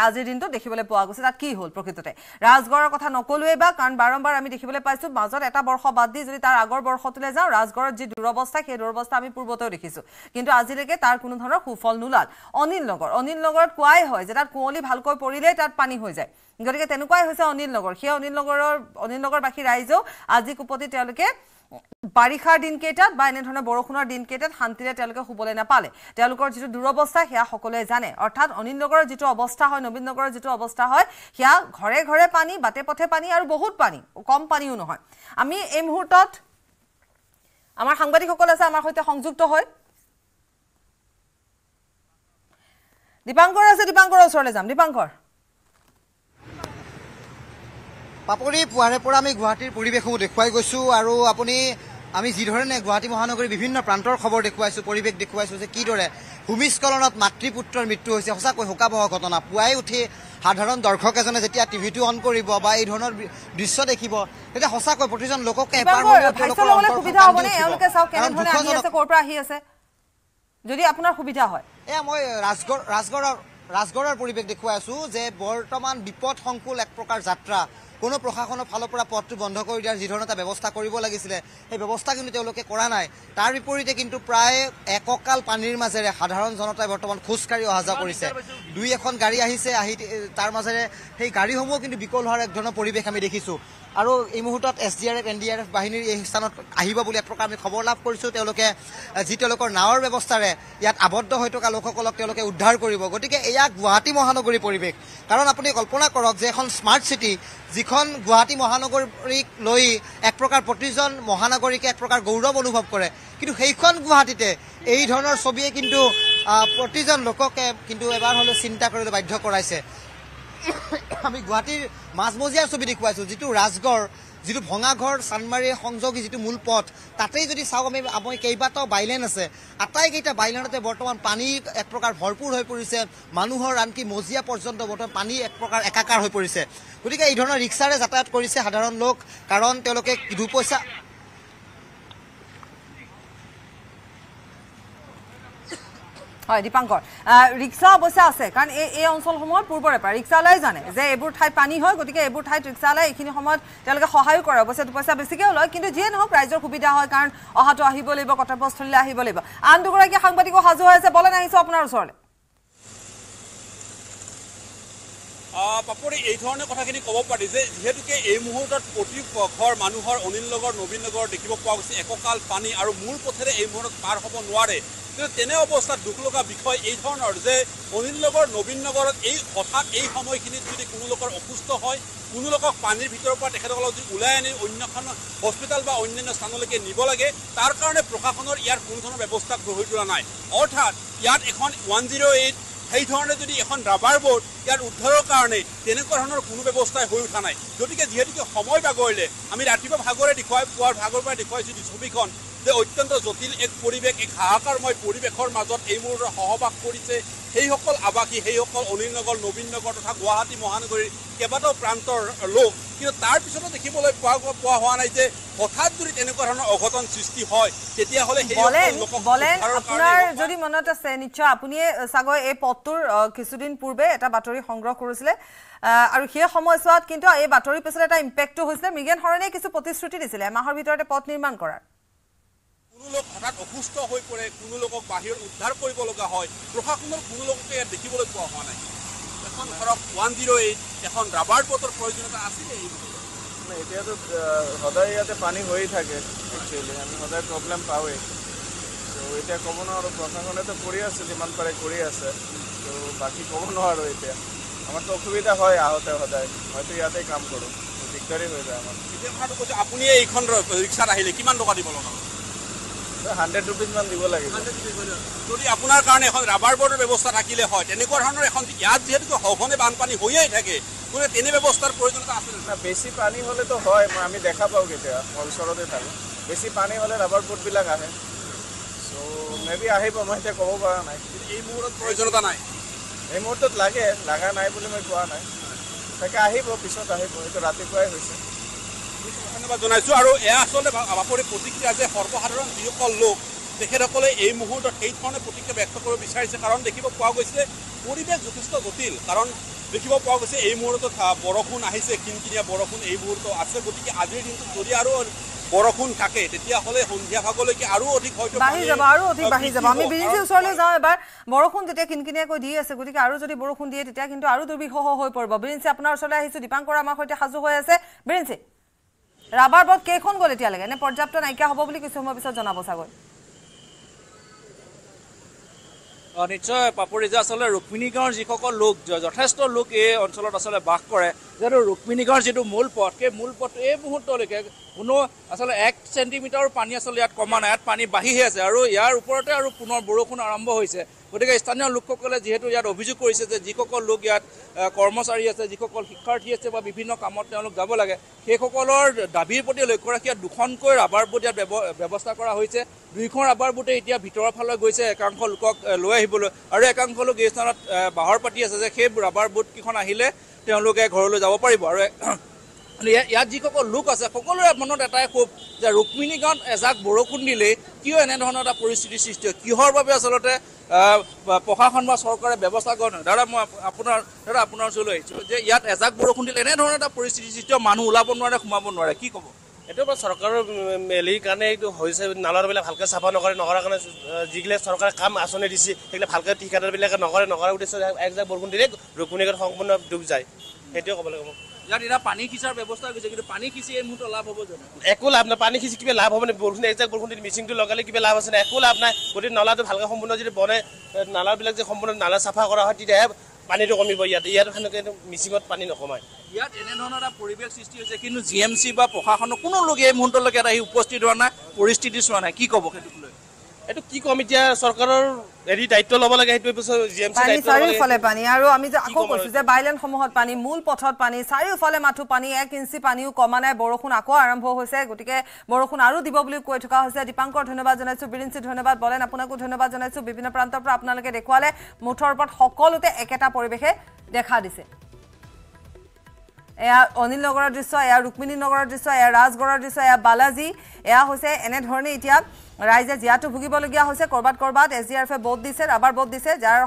আজিৰ দিনটো দেখিবলৈ পোৱা গৈছে তাত কি হ'ল প্ৰকৃততে ৰাজগড়ৰ কথা নকলোৱেই বা কাৰণ বাৰম্বাৰ আমি দেখিবলৈ পাইছো মাজত এটা বৰ্ষ বাদ দি যদি তাৰ আগৰ বৰ্ষটোলৈ যাওঁ ৰাজগড়ৰ যি দুৰৱস্থা সেই দুৰৱস্থা আমি পূৰ্বতেও দেখিছো কিন্তু আজিলৈকে তাৰ কোনো ধৰণৰ সুফল নোলাল অনিল নগৰত কোৱাই হয় যে তাত কুঁৱলী ভালকৈ পৰিলেই তাত পানী হৈ যায় গতিকে তেনেকুৱাই হৈছে অনিল নগৰ সেই অনিল নগৰবাসী ৰাইজেও আজি কুপতি তেওঁলোকে বাৰিষাৰ দিনকেইটাত বা এনেধৰণৰ বৰষুণৰ দিনকেইটাত শান্তিৰে তেওঁলোকে শুবলৈ নাপালে তেওঁলোকৰ যিটো দুৰৱস্থা সেয়া সকলোৱে জানে অৰ্থাৎ অনিল নগৰৰ যিটো অৱস্থা হয় নবীন নগৰৰ যিটো অৱস্থা হয় সেয়া ঘৰে ঘৰে পানী বাটে পথে পানী আৰু বহুত পানী কম পানীও নহয় আমি এই মুহূৰ্তত আমাৰ সাংবাদিকসকল আছে আমাৰ সৈতে সংযুক্ত হয় দীপাংকৰ আছে দীপাংকৰৰ ওচৰলৈ যাম দীপাংকৰ পাপৰি পুৱাৰে পৰা আমি গুৱাহাটীৰ পৰিৱেশো দেখুৱাই গৈছোঁ আৰু আমি যিধৰণে গুৱাহাটী মহানগৰীৰ বিভিন্ন প্ৰান্তৰ খবৰ দেখুৱাইছোঁ পৰিৱেশ দেখুৱাইছোঁ যে কিদৰে ভূমিস্খলনত মাতৃপুত্ৰৰ মৃত্যু হৈছে সঁচাকৈ শোকাবহ ঘটনা পুৱাই উঠি সাধাৰণ দৰ্শক এজনে যেতিয়া টিভিটো অন কৰিব বা এই ধৰণৰ দৃশ্য দেখিব তেতিয়া সঁচাকৈ প্ৰতিজন লোককে সুবিধা হ'বনে এওঁলোকে চাওক কেনেধৰণে আহি আছে ক'ৰ পৰা আহি আছে যদি আপোনাৰ সুবিধা হয় এয়া মই ৰাজগড়ৰ পৰিৱেশ দেখুৱাই আছো যে বৰ্তমান বিপদ সংকুল এক প্ৰকাৰ যাত্ৰা কোনো প্ৰশাসনৰ ফালৰ পৰা পথটো বন্ধ কৰি দিয়াৰ যি ধৰণৰ এটা ব্যৱস্থা কৰিব লাগিছিলে সেই ব্যৱস্থা কিন্তু তেওঁলোকে কৰা নাই তাৰ বিপৰীতে কিন্তু প্ৰায় এককাল পানীৰ মাজেৰে সাধাৰণ জনতাই বৰ্তমান খোজকাঢ়ি অহা যোৱা কৰিছে দুই এখন গাড়ী আহিছে তাৰ মাজেৰে সেই গাড়ীসমূহ কিন্তু বিকল হোৱাৰ এক ধৰণৰ পৰিৱেশ আমি দেখিছোঁ আৰু এই মুহূৰ্তত SDRF NDRF বাহিনীৰ এই স্থানত আহিব বুলি এক প্ৰকাৰ আমি খবৰ লাভ কৰিছোঁ তেওঁলোকে তেওঁলোকৰ নাৱৰ ব্যৱস্থাৰে ইয়াত আবদ্ধ হৈ থকা লোকসকলক তেওঁলোকে উদ্ধাৰ কৰিব গতিকে এয়া গুৱাহাটী মহানগৰীৰ পৰিৱেশ কাৰণ আপুনি কল্পনা কৰক যে এখন স্মাৰ্ট চিটি যিখন গুৱাহাটী মহানগৰীক লৈ এক প্ৰকাৰ প্ৰতিজন মহানগৰীকে এক প্ৰকাৰ গৌৰৱ অনুভৱ কৰে কিন্তু সেইখন গুৱাহাটীতে এই ধৰণৰ ছবিয়ে কিন্তু প্ৰতিজন লোককে কিন্তু এবাৰ হ'লেও চিন্তা কৰিবলৈ বাধ্য কৰাইছে আমি গুৱাহাটীৰ মাজমজিয়াৰ ছবি দেখুৱাইছোঁ যিটো ৰাজগড় যিটো ভঙাঘৰ চানমাৰী সংযোগী যিটো মূল পথ তাতেই যদি চাওঁ আমি কেইবাটাও বাইলেন আছে আটাইকেইটা বাইলেনতে বৰ্তমান পানী এক প্ৰকাৰ ভৰপূৰ হৈ পৰিছে মানুহৰ আনকি মজিয়া পৰ্যন্ত বৰ্তমান পানী এক প্ৰকাৰ একাকাৰ হৈ পৰিছে গতিকে এই ধৰণৰ ৰিক্সাৰে যাতায়াত কৰিছে সাধাৰণ লোক কাৰণ তেওঁলোকে দুপইচা হয় দীপাংকৰ ৰিক্সা অৱশ্যে আছে কাৰণ এই অঞ্চলসমূহত পূৰ্বৰে পৰা ৰিক্সালাই জানে যে এইবোৰ ঠাইত পানী হয় গতিকে এইবোৰ ঠাইত ৰিক্সালাই এইখিনি সময়ত তেওঁলোকে সহায়ো কৰে অৱশ্যে দুপইচা বেছিকৈও লয় কিন্তু যিয়ে নহওক ৰাইজৰ সুবিধা হয় কাৰণ অহাটো আহিব লাগিব কৰ্তব্যস্থলীলৈ আহিব লাগিব আন দুগৰাকী সাংবাদিকো সাজু হৈ আছে বলেন আহিছোঁ আপোনাৰ ওচৰলৈ পাপৰি এই ধৰণৰ কথাখিনি ক'ব পাৰি যে যিহেতুকে এই মুহূৰ্তত প্ৰতি ঘৰ মানুহৰ অনিল নগৰ নবীন নগৰ দেখিব পোৱা গৈছে এককাল পানী আৰু মূল পথেৰে এই মুহূৰ্তত পাৰ হ'ব নোৱাৰে কিন্তু তেনে অৱস্থাত দুখ লগা বিষয় এই ধৰণৰ যে অনিল নগৰ নবীন নগৰত এই হঠাৎ এই সময়খিনিত যদি কোনো লোকৰ অসুস্থ হয় কোনো লোকক পানীৰ ভিতৰৰ পৰা তেখেতসকলক যদি ওলাই আনি অন্যখন হস্পিটেল বা অন্যান্য স্থানলৈকে নিব লাগে তাৰ কাৰণে প্ৰশাসনৰ ইয়াৰ কোনো ধৰণৰ ব্যৱস্থা গ্ৰহণ কৰা নাই অৰ্থাৎ ইয়াত এখন 108 সেই ধৰণে যদি এখন ৰাবাৰ বোট ইয়াৰ উদ্ধাৰৰ কাৰণে তেনেকুৱা ধৰণৰ কোনো ব্যৱস্থাই হৈ উঠা নাই গতিকে যিহেতুকে সময় বাগৰিলে আমি ৰাতিপুৱা ভাগৰে পুৱাৰ ভাগৰ পৰা দেখুৱাইছোঁ ছবিখন যে অত্যন্ত জটিল এক পৰিৱেশ এক হাহাকাৰময় পৰিৱেশৰ মাজত এই মুহূৰ্তত সহবাস কৰিছে সেইসকল আৱাসী সেইসকল অনিল নগৰ নবীন নগৰ তথা গুৱাহাটী মহানগৰীৰ কেইবাটাও প্ৰান্তৰ লোক কিন্তু তাৰ পিছতো দেখিবলৈ পোৱা হোৱা নাই যে হঠাৎ যদি তেনেকুৱা ধৰণৰ অঘটন সৃষ্টি হয় তেতিয়াহ'লে বলেন আপোনাৰ যদি মনত আছে নিশ্চয় আপুনিয়ে চাগৈ এই পথটোৰ কিছুদিন পূৰ্বে এটা বাতৰি সংগ্ৰহ কৰিছিলে আৰু সেই সময়ছোৱাত কিন্তু এই বাতৰিৰ পিছত এটা ইম্পেক্টো হৈছিলে মৃগেন হৰণে কিছু প্ৰতিশ্ৰুতি দিছিলে এমাহৰ ভিতৰতে পথ নিৰ্মাণ কৰাৰ কোনো লোক হঠাৎ অসুস্থ হৈ পৰে কোনো লোকক বাহিৰত উদ্ধাৰ কৰিব লগা হয় প্ৰশাসনৰ কোনো লোককে ইয়াত দেখিবলৈ পোৱা হোৱা নাই এখন ধৰক 108 এখন ৰাবাৰ বোটৰ প্ৰয়োজনীয়তা আছিলে এতিয়াতো সদায় ইয়াতে পানী হৈয়ে থাকে একচুৱেলি আমি সদায় প্ৰব্লেম পাওঁৱেই তো এতিয়া ক'ব নোৱাৰোঁ প্ৰশাসনেতো কৰি আছে যিমান পাৰে কৰি আছে তো বাকী ক'ব নোৱাৰোঁ এতিয়া আমাৰতো অসুবিধা হয় আহোঁতে সদায় মইতো ইয়াতে কাম কৰোঁ দিগদাৰী হৈ যায় আমাৰ এতিয়া কথাটো কৈছে আপুনি এইখন ৰিক্সাত আহিলে কিমান টকা দিব লগা 100 rupees মান দিব লাগিব যদি আপোনাৰ কাৰণে এখন ৰাবাৰ বোৰ্ডৰ ব্যৱস্থা থাকিলে হয় তেনেকুৱা ধৰণৰ এখন ইয়াত যিহেতু সঘনে বানপানী হৈয়ে থাকে গতিকে তেনে ব্যৱস্থাৰ প্ৰয়োজনীয়তা আছে না বেছি পানী হ'লেতো হয় আমি দেখা পাওঁ কেতিয়া মই ওচৰতে থাকোঁ বেছি পানী হ'লে ৰাবাৰ বোটবিলাক আহে চ' মেবি আহিব মই এতিয়া ক'ব পৰা নাই এই মুহূৰ্তত প্ৰয়োজনীয়তা নাই এই মুহূৰ্তত লগা নাই বুলি মই কোৱা নাই তাকে আহিব পিছত আহিব এইটো ৰাতিপুৱাই হৈছে ধন্যবাদ জনাইছোঁ আৰু এয়া আচলতে বাপৰি প্ৰতিক্ৰিয়া যে সৰ্বসাধাৰণ যিসকল লোক তেখেতসকলে এই মুহূৰ্তত সেই ধৰণে প্ৰতিক্ৰিয়া ব্যক্ত কৰিব বিচাৰিছে কাৰণ দেখিব পোৱা গৈছে পৰিৱেশ যথেষ্ট জটিল কাৰণ দেখিব পোৱা গৈছে এই মুহূৰ্তত বৰষুণ আহিছে কিনকিনীয়া বৰষুণ এই মুহূৰ্ত আছে গতিকে আজিৰ দিনটোত যদি আৰু বৰষুণ থাকে তেতিয়াহ'লে সন্ধিয়া ভাগলৈকে আৰু অধিক হয়তো বাঢ়ি যাব আমি বিৰিঞ্চিৰ ওচৰলৈ যাওঁ এবাৰ বৰষুণ যেতিয়া কিনকিনীয়াকৈ দি আছে গতিকে আৰু যদি বৰষুণ দিয়ে তেতিয়া কিন্তু আৰু দুৰ্বিষহ হৈ পৰিব বিৰিঞ্চি আপোনাৰ ওচৰলৈ আহিছোঁ দীপাংকৰ আমাৰ সৈতে সাজু হৈ আছে বিৰিঞ্চি ৰাবাৰ বোট কেইখন গ'ল এতিয়ালৈকে নে পৰ্যাপ্ত নাইকিয়া হ'ব বুলি কিছু সময় পিছত জনাব চাগৈ নিশ্চয় পাপৰি যে আচলতে ৰুক্মিণী গাঁৱৰ যিসকল লোক যথেষ্ট লোক এই অঞ্চলত আচলতে বাস কৰে যিহেতু ৰুক্মিণী গাঁৱৰ যিটো মূল পথ সেই মূল পথ এই মুহূৰ্তলৈকে কোনো আচলতে 1 চেণ্টিমিটাৰ পানী আচলতে ইয়াত কমা নাই ইয়াত পানী বাঢ়িহে আছে আৰু ইয়াৰ ওপৰতে আৰু পুনৰ বৰষুণ আৰম্ভ হৈছে গতিকে স্থানীয় লোকসকলে যিহেতু ইয়াত অভিযোগ কৰিছে যে যিসকল লোক ইয়াত কৰ্মচাৰী আছে যিসকল শিক্ষাৰ্থী আছে বা বিভিন্ন কামত তেওঁলোক যাব লাগে সেইসকলৰ দাবীৰ প্ৰতি লক্ষ্য ৰাখি ইয়াত দুখনকৈ ৰাবাৰ বোট ইয়াত ব্যৱস্থা কৰা হৈছে দুইখন ৰাবাৰ বোটে এতিয়া ভিতৰৰ ফালে গৈছে একাংশ লোকক লৈ আহিবলৈ আৰু একাংশ লোক এই স্থানত বাহৰ পাতি আছে যে সেই ৰাবাৰ বোটকেইখন আহিলে তেওঁলোকে ঘৰলৈ যাব পাৰিব আৰু ইয়াত যিসকল লোক আছে সকলোৰে মনত এটাই ক্ষোভ যে ৰুক্মিণী গাঁৱত এজাক বৰষুণ দিলেই কিয় এনেধৰণৰ এটা পৰিস্থিতিৰ সৃষ্টি হয় কিহৰ বাবে আচলতে প্ৰশাসন বা চৰকাৰে ব্যৱস্থা কৰা নহয় দাদা আপোনাৰ ওচৰলৈ আহিছোঁ যে ইয়াত এজাক বৰষুণ দিলে এনেধৰণৰ এটা পৰিস্থিতিৰ সৃষ্টি মানুহ ওলাব নোৱাৰে সোমাব নোৱাৰে কি ক'ব এইটো চৰকাৰৰ মেলিৰ কাৰণে এইটো হৈছে নালাবিলাক ভালকৈ চাফা নকৰাৰ কাৰণে যিগিলাক চৰকাৰে কাম আঁচনি দিছে সেইবিলাক ভালকৈ ঠিকাদাৰবিলাকে নকৰাৰ উদ্দেশ্য একজাক বৰষুণ দিলে ৰুক্মিণী গাঁৱত সম্পূৰ্ণ ডুব যায় সেইটোৱে ক'ব লাগিব ইয়াত এতিয়া পানী সিঁচাৰ ব্যৱস্থা কৰিছে কিন্তু পানী সিঁচি এই মুহূৰ্তত লাভ হ'ব জানো একো লাভ নাই পানী সিঁচি কিবা লাভ হ'ব নে বৰষুণ একজাক বৰষুণ দি মিচিংটো লগালে কিবা লাভ আছে নাই একো লাভ নাই গতিকে নলাটো ভালকৈ সম্পূৰ্ণ যদি বনাই নালাবিলাক যে সম্পূৰ্ণ নালা চাফা কৰা হয় তেতিয়াহে পানীটো কমিব ইয়াত সেনেকৈ মিচিঙত পানী নকমায় ইয়াত এনেধৰণৰ এটা পৰিৱেশ সৃষ্টি হৈছে কিন্তু GMC বা প্ৰশাসনৰ কোনো লোক এই মুহূৰ্তলৈকে এটা আহি উপস্থিত হোৱা নাই পৰিস্থিতি চোৱা নাই কি ক'ব সেইটোক লৈ এইটো কি ক'ম এতিয়া চৰকাৰৰ হেৰি দায়িত্ব ল'ব লাগে সেইটো GMC দায়িত্ব চাৰিওফালে পানী আৰু আমি যে আকৌ কৈছোঁ যে বাইলেনসমূহত পানী মূল পথত পানী চাৰিওফালে মাথো পানী 1 ইঞ্চি পানীও কমা নাই বৰষুণ আকৌ আৰম্ভ হৈছে গতিকে বৰষুণ আৰু দিব বুলি কৈ থকা হৈছে দীপাংকৰ ধন্যবাদ জনাইছোঁ বিৰিঞ্চি ধন্যবাদ বলেন আপোনাকো ধন্যবাদ জনাইছোঁ বিভিন্ন প্ৰান্তৰ পৰা আপোনালোকে দেখুৱালে মুঠৰ ওপৰত সকলোতে একেটা পৰিৱেশে দেখা দিছে এয়া অনিল নগৰৰ দৃশ্য এয়া ৰুক্মিণী নগৰৰ দৃশ্য এয়া ৰাজগড়ৰ দৃশ্য এয়া বালাজী এয়া হৈছে এনেধৰণে এতিয়া ৰাইজে জিয়াটো ভুগিবলগীয়া হৈছে কৰবাত SDRF বোট দিছে ৰাবাৰ বোট দিছে যাৰ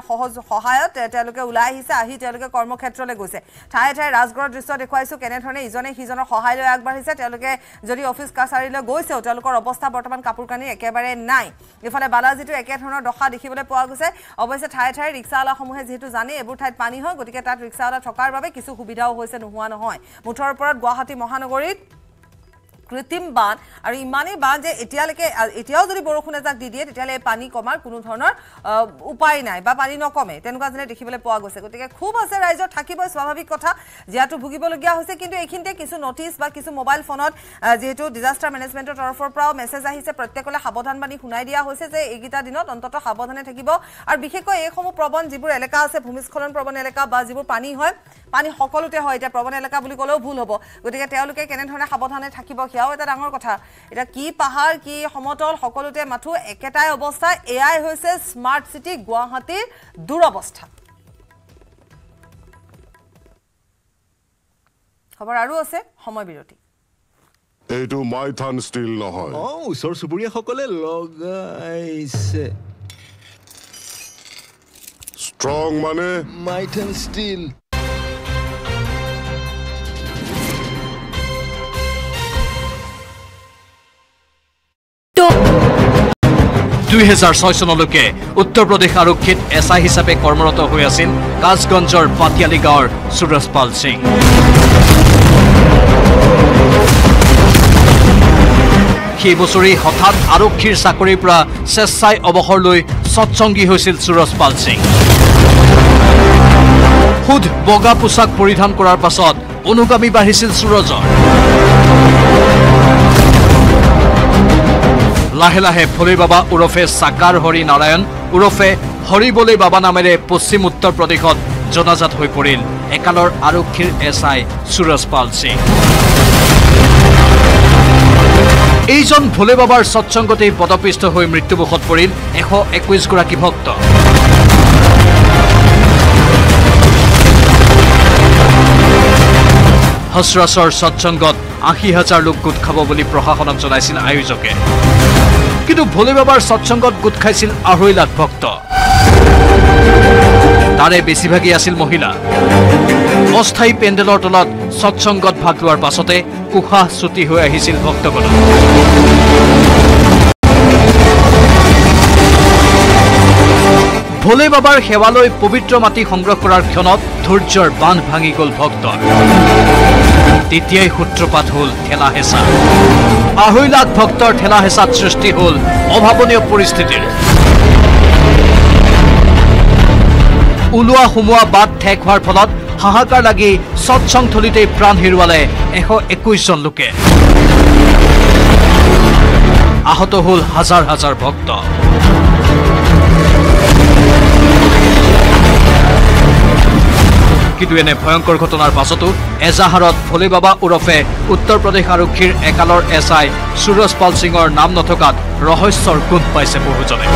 সহায়ত তেওঁলোকে ওলাই আহিছে আহি তেওঁলোকে কৰ্মক্ষেত্ৰলৈ গৈছে ঠায়ে ঠায়ে ৰাজগড়ৰ দৃশ্য দেখুৱাইছো কেনেধৰণে ইজনে সিজনৰ সহায় লৈ আগবাঢ়িছে তেওঁলোকে যদি অফিচ কাছাৰীলৈ গৈছেও তেওঁলোকৰ অৱস্থা বৰ্তমান কাপোৰ কানি একেবাৰে নাই ইফালে বালাজীটো একেধৰণৰ দশা দেখিবলৈ পোৱা গৈছে অৱশ্যে ঠায়ে ঠায়ে ৰিক্সাৱালাসমূহে যেহেতু জানে এইবোৰ ঠাইত পানী হয় গতিকে তাত ৰিক্সাৱালা থকাৰ বাবে কিছু সুবিধাও হৈছে নোহোৱা নহয় মুঠৰ ওপৰত গুৱাহাটী মহানগৰীত কৃত্ৰিম বান আৰু ইমানেই বান যে এতিয়াও যদি বৰষুণ এজাক দি দিয়ে তেতিয়ালে পানী কমাৰ কোনো ধৰণৰ উপায় নাই বা পানী নকমে তেনেকুৱা যেনে দেখিবলৈ পোৱা গৈছে গতিকে খুব আছে ৰাইজৰ থাকিবই স্বাভাৱিক কথা যিহেতু ভুগিবলগীয়া হৈছে কিন্তু এইখিনিতে কিছু নটিচ বা কিছু মোবাইল ফোনত যেহেতু ডিজাস্টাৰ মেনেজমেণ্টৰ তৰফৰ পৰাও মেছেজ আহিছে প্ৰত্যেকলে সাৱধান বাণী শুনাই দিয়া হৈছে যে এইকেইটা দিনত অন্তত সাৱধানে থাকিব আৰু বিশেষকৈ এইসমূহ প্ৰবণ যিবোৰ এলেকা আছে ভূমিস্খলন প্ৰবণ এলেকা বা যিবোৰ পানী হয় পানী সকলোতে হয় এটা প্ৰবণ এলেকা বুলি ক'লেও ভুল হ'ব গতিকে তেওঁলোকে কেনেধৰণে সাৱধানে থাকিব সেয়াও এটা ডাঙৰ কথা এটা কি পাহাৰ কি সমতল সকলোতে মাথো একেটাই অৱস্থা এয়াই হৈছে স্মাৰ্ট সিটি গুৱাহাটীৰ দুৰৱস্থা খবৰ আৰু আছে সময় বিৰতি এইটো মাইথান ষ্টিল নহয় ওচৰ চুবুৰীয়াসকলে লগাইছে ষ্ট্ৰং মানে মাইথান ষ্টিল 2006 চনলৈকে উত্তৰ প্ৰদেশ আৰক্ষীত এছআই হিচাপে কৰ্মৰত হৈ আছিল কাছগঞ্জৰ পাটিয়ালি গাঁৱৰ সুৰজপাল সিং সেই বছৰি হঠাৎ আৰক্ষীৰ চাকৰিৰ পৰা স্বেচ্ছাই অৱসৰ লৈ সৎসংগী হৈছিল সুৰজপাল সিং খুদ বগা পোছাক পৰিধান কৰাৰ পাছত অনুগামী বাঢ়িছিল সুৰজৰ লাহে লাহে ভোলে বাবা উৰফে সাকাৰ হৰি নাৰায়ণ উৰফে হৰি বলে বাবা নামেৰে পশ্চিম উত্তৰ প্ৰদেশত জনাজাত হৈ পৰিল একালৰ আৰক্ষীৰ এছআই সুৰজপাল সিং এইজন ভোলে বাবাৰ সৎসংগতেই পদপিষ্ট হৈ মৃত্যুমুখত পৰিল 121 গৰাকী ভক্ত হসৰাছৰ সৎসংগত 80,000 লোক গোট খাব বুলি প্ৰশাসনক জনাইছিল আয়োজকে কিন্তু ভোলে বাবাৰ সৎসংগত গোট খাইছিল 2.5 লাখ ভক্ত তাৰে বেছিভাগী আছিল মহিলা অস্থায়ী পেণ্ডেলৰ তলত সৎসংগত ভাগ লোৱাৰ পাছতে উশাহ ছুটি হৈ আহিছিল ভক্তগণ ভোলে বাবাৰ সেৱালৈ পবিত্ৰ মাটি সংগ্ৰহ কৰাৰ ক্ষণত ধৈৰ্যৰ বান্ধ ভাঙি গ'ল ভক্তৰ তেতিয়াই সূত্ৰপাত হ'ল ঠেলা হেঁচা 2.5 লাখ ভক্তৰ ঠেলা হেঁচাত সৃষ্টি হ'ল অভাৱনীয় পৰিস্থিতিৰ ওলোৱা সোমোৱা বাট ঠেক হোৱাৰ ফলত হাহাকাৰ লাগি সৎসংথলীতেই প্ৰাণ হেৰুৱালে 121 জন লোকে আহত হ'ল হাজাৰ হাজাৰ ভক্ত কিন্তু এনে ভয়ংকৰ ঘটনাৰ পাছতো এজাহাৰত ভোলে বাবা উৰফে উত্তৰ প্ৰদেশ আৰক্ষীৰ একালৰ এছআই সুৰজপাল সিঙৰ নাম নথকাত ৰহস্যৰ গোন্ধ পাইছে বহুজনে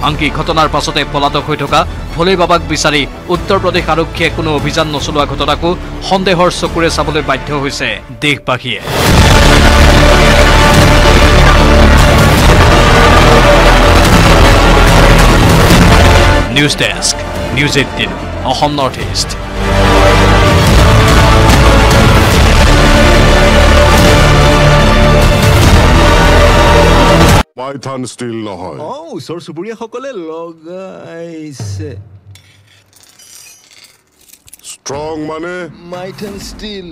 আনকি ঘটনাৰ পাছতে পলাতক হৈ থকা ভোলে বাবাক বিচাৰি উত্তৰ প্ৰদেশ আৰক্ষীয়ে কোনো অভিযান নচলোৱা ঘটনাকো সন্দেহৰ চকুৰে চাবলৈ বাধ্য হৈছে দেশবাসীয়ে news desk news 18 Assam north east Maithan steel নহয় ওচৰ চুবুৰীয়াসকলে লগাইছে ষ্ট্ৰং মানে মাইথান ষ্টিল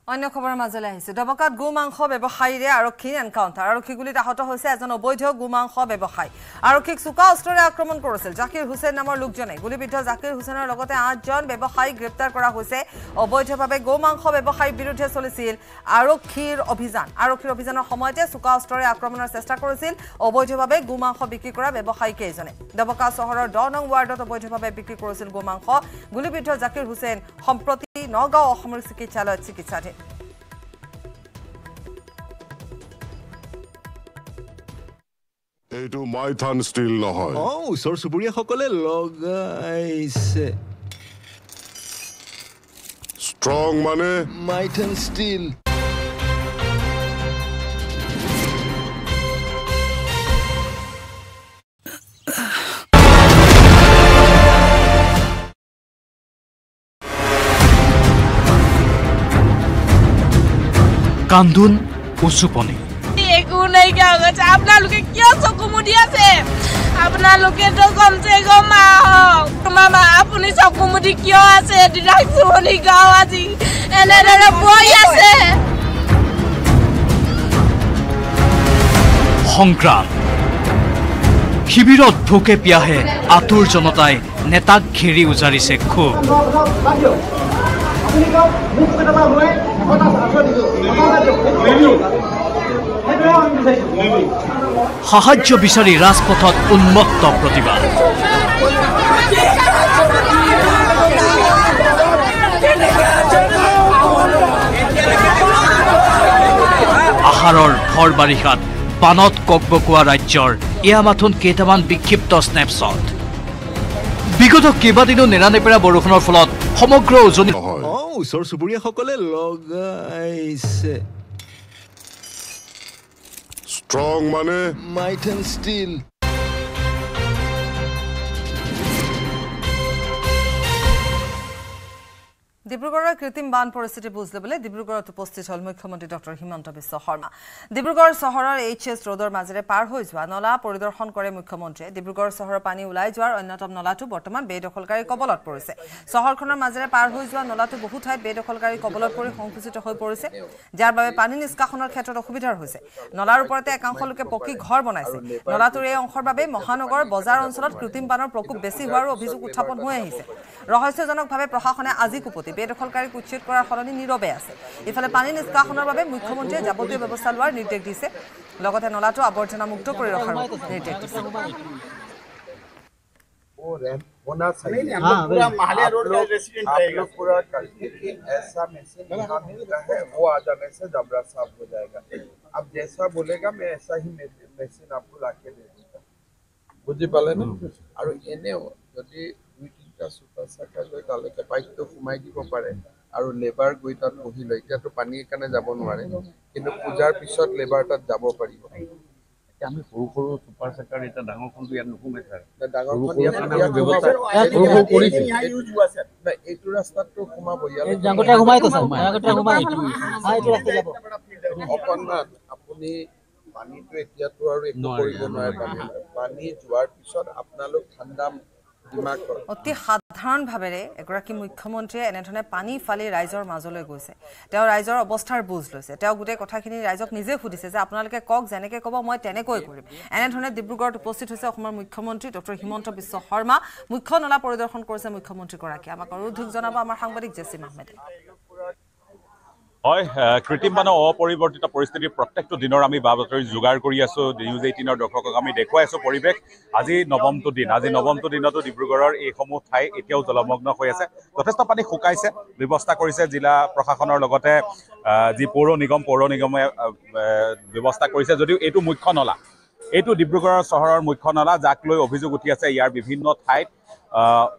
অন্য খবৰৰ মাজলৈ আহিছে দবকাত গো মাংস ব্যৱসায়ীৰে আৰক্ষীৰ এনকাউণ্টাৰ আৰক্ষী গুলিত আহত হৈছে এজন অবৈধ গো মাংস ব্যৱসায়ী আৰক্ষীক চোকা অস্ত্ৰৰে আক্ৰমণ কৰিছিল জাকিৰ হুছেইন নামৰ লোকজনে গুলিবিদ্ধ জাকিৰ হুছেইনৰ লগতে 8 জন ব্যৱসায়ীক গ্ৰেপ্তাৰ কৰা হৈছে অবৈধভাৱে গো মাংস ব্যৱসায়ীৰ বিৰুদ্ধে চলিছিল আৰক্ষীৰ অভিযানৰ সময়তে চোকা অস্ত্ৰৰে আক্ৰমণৰ চেষ্টা কৰিছিল অবৈধভাৱে গো মাংস বিক্ৰী কৰা ব্যৱসায়ী কেইজনে দবকা চহৰৰ 10 নং ৱাৰ্ডত অবৈধভাৱে বিক্ৰী কৰিছিল গো মাংস গুলিবিদ্ধ জাকিৰ হুছেইন সম্প্ৰতি নগাঁও অসামৰিক চিকিৎসালয়ত চিকিৎসাধীন এইটো মাইথান ষ্টিল নহয় ওচৰ চুবুৰীয়াসকলে লগাইছে Strong মানে might and steel. কান্দোন উচুপনি একো নাইকিয়া হৈ গৈছে আপোনালোকে কিয় চকু মুদি আছে আপোনালোকেতো কমচে কম মামা আপুনি চকু মুদি কিয় আছে ৰাইজমণি গাঁও আজি এনেদৰে বৈ আছে সংগ্ৰাম শিবিৰত ভোকে পিয়াহে আতুৰ জনতাই নেতাক ঘেৰি উজাৰিছে ক্ষোভ সাহায্য বিচাৰি ৰাজপথত উন্মত্ত প্ৰতিবাদ আহাৰৰ ভৰ বাৰিষাত বানত ককবকোৱা ৰাজ্যৰ এয়া মাথোন কেইটামান বিক্ষিপ্ত স্নেপশ্বট বিগত কেইবাদিনো নেৰানেপেৰা বৰষুণৰ ফলত সমগ্ৰ উজনি ওচৰ চুবুৰীয়াসকলে লগাইছে strong মানে might and steel. ডিব্ৰুগড়ৰ কৃত্ৰিম বান পৰিস্থিতি বুজ ল'বলৈ ডিব্ৰুগড়ত উপস্থিত হ'ল মুখ্যমন্ত্ৰী ডক্টৰ হিমন্ত বিশ্ব শৰ্মা ডিব্ৰুগড় চহৰৰ এইচএছ ৰোডৰ মাজেৰে পাৰ হৈ যোৱা নলা পৰিদৰ্শন কৰে মুখ্যমন্ত্ৰীয়ে ডিব্ৰুগড় চহৰৰ পানী ওলাই যোৱাৰ অন্যতম নলাটো বৰ্তমান বেদখলকাৰী কবলত পৰিছে চহৰখনৰ মাজেৰে পাৰ হৈ যোৱা নলাটো বহু ঠাইত বেদখলকাৰী কবলত পৰি সংকুচিত হৈ পৰিছে যাৰ বাবে পানী নিষ্কাশনৰ ক্ষেত্ৰত অসুবিধাৰ হৈছে নলাৰ ওপৰতে একাংশ লোকে পকী ঘৰ বনাইছে নলাটোৰ এই অংশৰ বাবে মহানগৰ বজাৰ অঞ্চলত কৃত্ৰিম বানৰ প্ৰকোপ বেছি হোৱাৰ অভিযোগ উত্থাপন হৈ আহিছে ৰহস্যজনকভাৱে প্ৰশাসনে আজি কুপতি বেদখলকাৰীক উচ্ছেদ কৰাৰ সলনি নীৰৱে আছে ইফালে পানী নিষ্কাশনৰ বাবে মুখ্যমন্ত্ৰীয়ে যাৱতীয় ব্যৱস্থা লোৱাৰ নিৰ্দেশ দিছে লগতে নলাটো আৱৰ্জনা মুক্ত কৰি ৰখাৰ নিৰ্দেশ দিছে होना चाहिए हम लोग पूरा महालिया रोड का रेसिडेंट रहेगा पूरा करके कि ऐसा मैसेज यहाँ मिलता है वो आधा मैसेज अबरा साफ हो जाएगा अब जैसा बोलेगा मैं ऐसा ही मैसेज आपको लाके दे दूंगा बुझी पाले ना और एने যদি দুই তিনটা সুপার সাইকেল লৈ তালৈকে পাইপটো সোমাই দিব পাৰে আৰু লেবাৰ গৈ তাত বহি লয় এতিয়াতো পানীৰ কাৰণে যাব নোৱাৰে কিন্তু পূজাৰ পিছত লেবাৰ তাত যাব পাৰিব আমি সৰু সৰু সুপাৰ সাইকেল এটা ডাঙৰখনটো ইয়াত নুসুমে ছাৰ ডাঙৰখন ইয়াত ব্যৱস্থা কৰিছে এইটো ৰাস্তাটো সোমাব ইয়াত জাংগটা ঘুমাইতো ছাৰ জাংগটা ঘুমাই এইটো ৰাস্তা যাব অকণমান আপুনি পানীটো এতিয়াতো আৰু একো কৰিব নোৱাৰে পানী যোৱাৰ পিছত আপোনালোক ঠাণ্ডা অতি সাধাৰণ ভাৱেৰে এগৰাকী মুখ্যমন্ত্ৰীয়ে এনেধৰণে পানী ফালি ৰাইজৰ মাজলৈ গৈছে তেওঁ ৰাইজৰ অৱস্থাৰ বুজ লৈছে তেওঁ গোটেই কথাখিনি ৰাইজক নিজে সুধিছে যে আপোনালোকে কওক যেনেকৈ ক'ব মই তেনেকৈ কৰিম এনেধৰণে ডিব্ৰুগড়ত উপস্থিত হৈছে অসমৰ মুখ্যমন্ত্ৰী ডক্টৰ হিমন্ত বিশ্ব শৰ্মা মুখ্য নলা পৰিদৰ্শন কৰিছে মুখ্যমন্ত্ৰীগৰাকীয়ে আমাক আৰু অধিক জনাব আমাৰ সাংবাদিক জেচিম আহমেদে হয় কৃত্ৰিম বানৰ অপৰিৱৰ্তিত পৰিস্থিতিৰ প্ৰত্যেকটো দিনৰ আমি বা বাতৰি যোগাৰ কৰি আছো নিউজ 18ৰ দৰ্শকক আমি দেখুৱাই আছো পৰিৱেশ আজি নৱমটো দিনতো ডিব্ৰুগড়ৰ এইসমূহ ঠাই এতিয়াও জলমগ্ন হৈ আছে যথেষ্ট পানী শুকাইছে ব্যৱস্থা কৰিছে জিলা প্ৰশাসনৰ লগতে যি পৌৰ নিগমে ব্যৱস্থা কৰিছে যদিও এইটো মুখ্য নলা এইটো ডিব্ৰুগড়ৰ চহৰৰ মুখ্য নলা যাক লৈ অভিযোগ উঠি আছে ইয়াৰ বিভিন্ন ঠাইত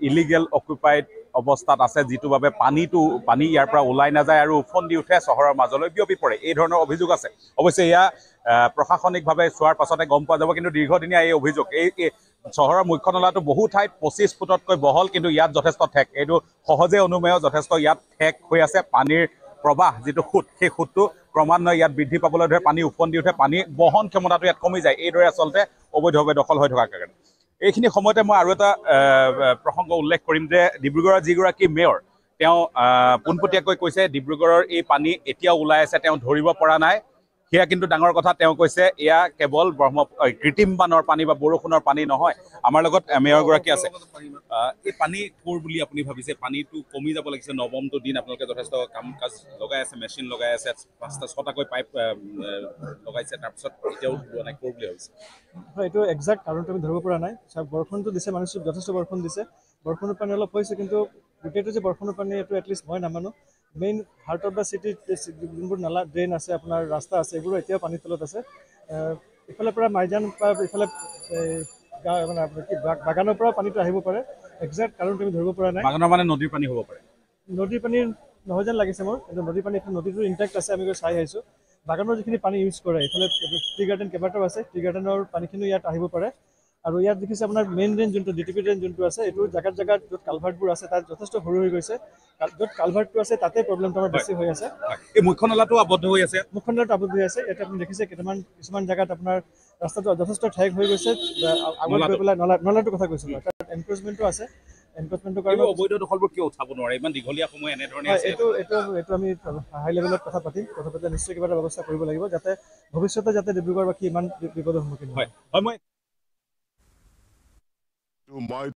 ইলিগেল অকুপাইড অৱস্থাত আছে যিটো বাবে পানী ইয়াৰ পৰা ওলাই নাযায় আৰু উফন্দি উঠে চহৰৰ মাজলৈ বিয়পি পৰে এই ধৰণৰ অভিযোগ আছে অৱশ্যে এয়া প্ৰশাসনিকভাৱে চোৱাৰ পাছতে গম পোৱা যাব কিন্তু দীৰ্ঘদিনীয়া এই অভিযোগ এই চহৰৰ মুখ্য নলাটো বহু ঠাইত 25 ফুটতকৈ বহল কিন্তু ইয়াত যথেষ্ট ঠেক এইটো সহজে অনুমেয় যথেষ্ট ইয়াত ঠেক হৈ আছে পানীৰ প্ৰবাহ যিটো খুঁট সেই খুঁটটো ক্ৰমান্বয়ে ইয়াত বৃদ্ধি পাবলৈ ধৰে পানী উফন্দি উঠে পানী বহন ক্ষমতাটো ইয়াত কমি যায় এইদৰে আচলতে অবৈধভাৱে দখল হৈ থকাৰ কাৰণে এইখিনি সময়তে মই আৰু এটা প্ৰসংগ উল্লেখ কৰিম যে ডিব্ৰুগড়ৰ যিগৰাকী মেয়ৰ তেওঁ পোনপটীয়াকৈ কৈছে ডিব্ৰুগড়ৰ এই পানী এতিয়া ওলাই আছে তেওঁ ধৰিব পৰা নাই সেয়া কিন্তু ডাঙৰ কথা তেওঁ কৈছে এয়া কেৱল কৃত্ৰিম বানৰ পানী বা বৰষুণৰ পানী নহয় আমাৰ লগত মেয়ৰগৰাকী আছে এই পানী ক'ৰ বুলি আপুনি ভাবিছে পানীটো কমি যাব লাগিছে নৱমটো দিন আপোনালোকে যথেষ্ট কাম কাজ লগাই আছে মেচিন লগাই আছে 5টা 6টাকৈ পাইপ লগাইছে তাৰপিছত এতিয়াও ধৰিব নাই ক'ৰ বুলি ভাবিছে হয় এইটো একজাক্ট কাৰণটো আমি ধৰিব পৰা নাই বৰষুণটো দিছে মানুহ যথেষ্ট বৰষুণ দিছে বৰষুণৰ পানী অলপ হৈছে কিন্তু গোটেইটো যে বৰষুণৰ পানী এইটো এটলিষ্ট মই নামানো main heart of the city যোনবোৰ নালা ড্ৰেইন আছে আপোনাৰ ৰাস্তা আছে এইবোৰ এতিয়াও পানীৰ তলত আছে ইফালে পৰা মাইজান পৰা ইফালে মানে কি বাগানৰ পৰা পানীটো আহিব পাৰে একজাক্ট কাৰণ তুমি ধৰিব পৰা নাই বাগানৰ মানে নদীৰ পানী হ'ব পাৰে নদীৰ পানীৰ নহয় যেন লাগিছে মোৰ, কিন্তু নদীটো ইনটেক্ট আছে, আমি গৈ চাই আহিছোঁ। বাগানৰ যিখিনি পানী ইউজ কৰে, এইফালে টি গাৰ্ডেন কেইবাটাও আছে, টি গাৰ্ডেনৰ পানীখিনিও ইয়াত আহিব পাৰে। আৰু ইয়াত দেখিছে আপোনাৰ মেইন ড্ৰেইন যোনটো DTP ড্ৰেইন যোনটো আছে, এইটো জেগাত য'ত কালভাৰ্টবোৰ আছে তাত যথেষ্ট সৰু হৈ গৈছে। য'ত কালভাৰ্টটো আছে তাতে প্ৰব্লেমটো আমাৰ বেছি হৈ আছে। এই মুখ্য নলাটো আবদ্ধ হৈ আছে, ইয়াতে আপুনি দেখিছে কিছুমান জেগাত আপোনাৰ ৰাস্তাটো যথেষ্ট ঠেক হৈ গৈছে। আগত গৈ পেলাই নলাটোৰ কথা কৈছোঁ, তাত এনক্ৰচমেণ্টো আছে। এনক্ৰচমেণ্টৰ কাৰণে অবৈধ দখলবোৰ কিয় উঠাব নোৱাৰে? ইমান দীঘলীয়া সময় এনেধৰণে এইটো আমি হাই লেভেলত কথা পাতিলে নিশ্চয় কিবা এটা ব্যৱস্থা কৰিব লাগিব, যাতে ভৱিষ্যতে যাতে ডিব্ৰুগড়বাসী ইমান বিপদৰ সন্মুখীন হয়। my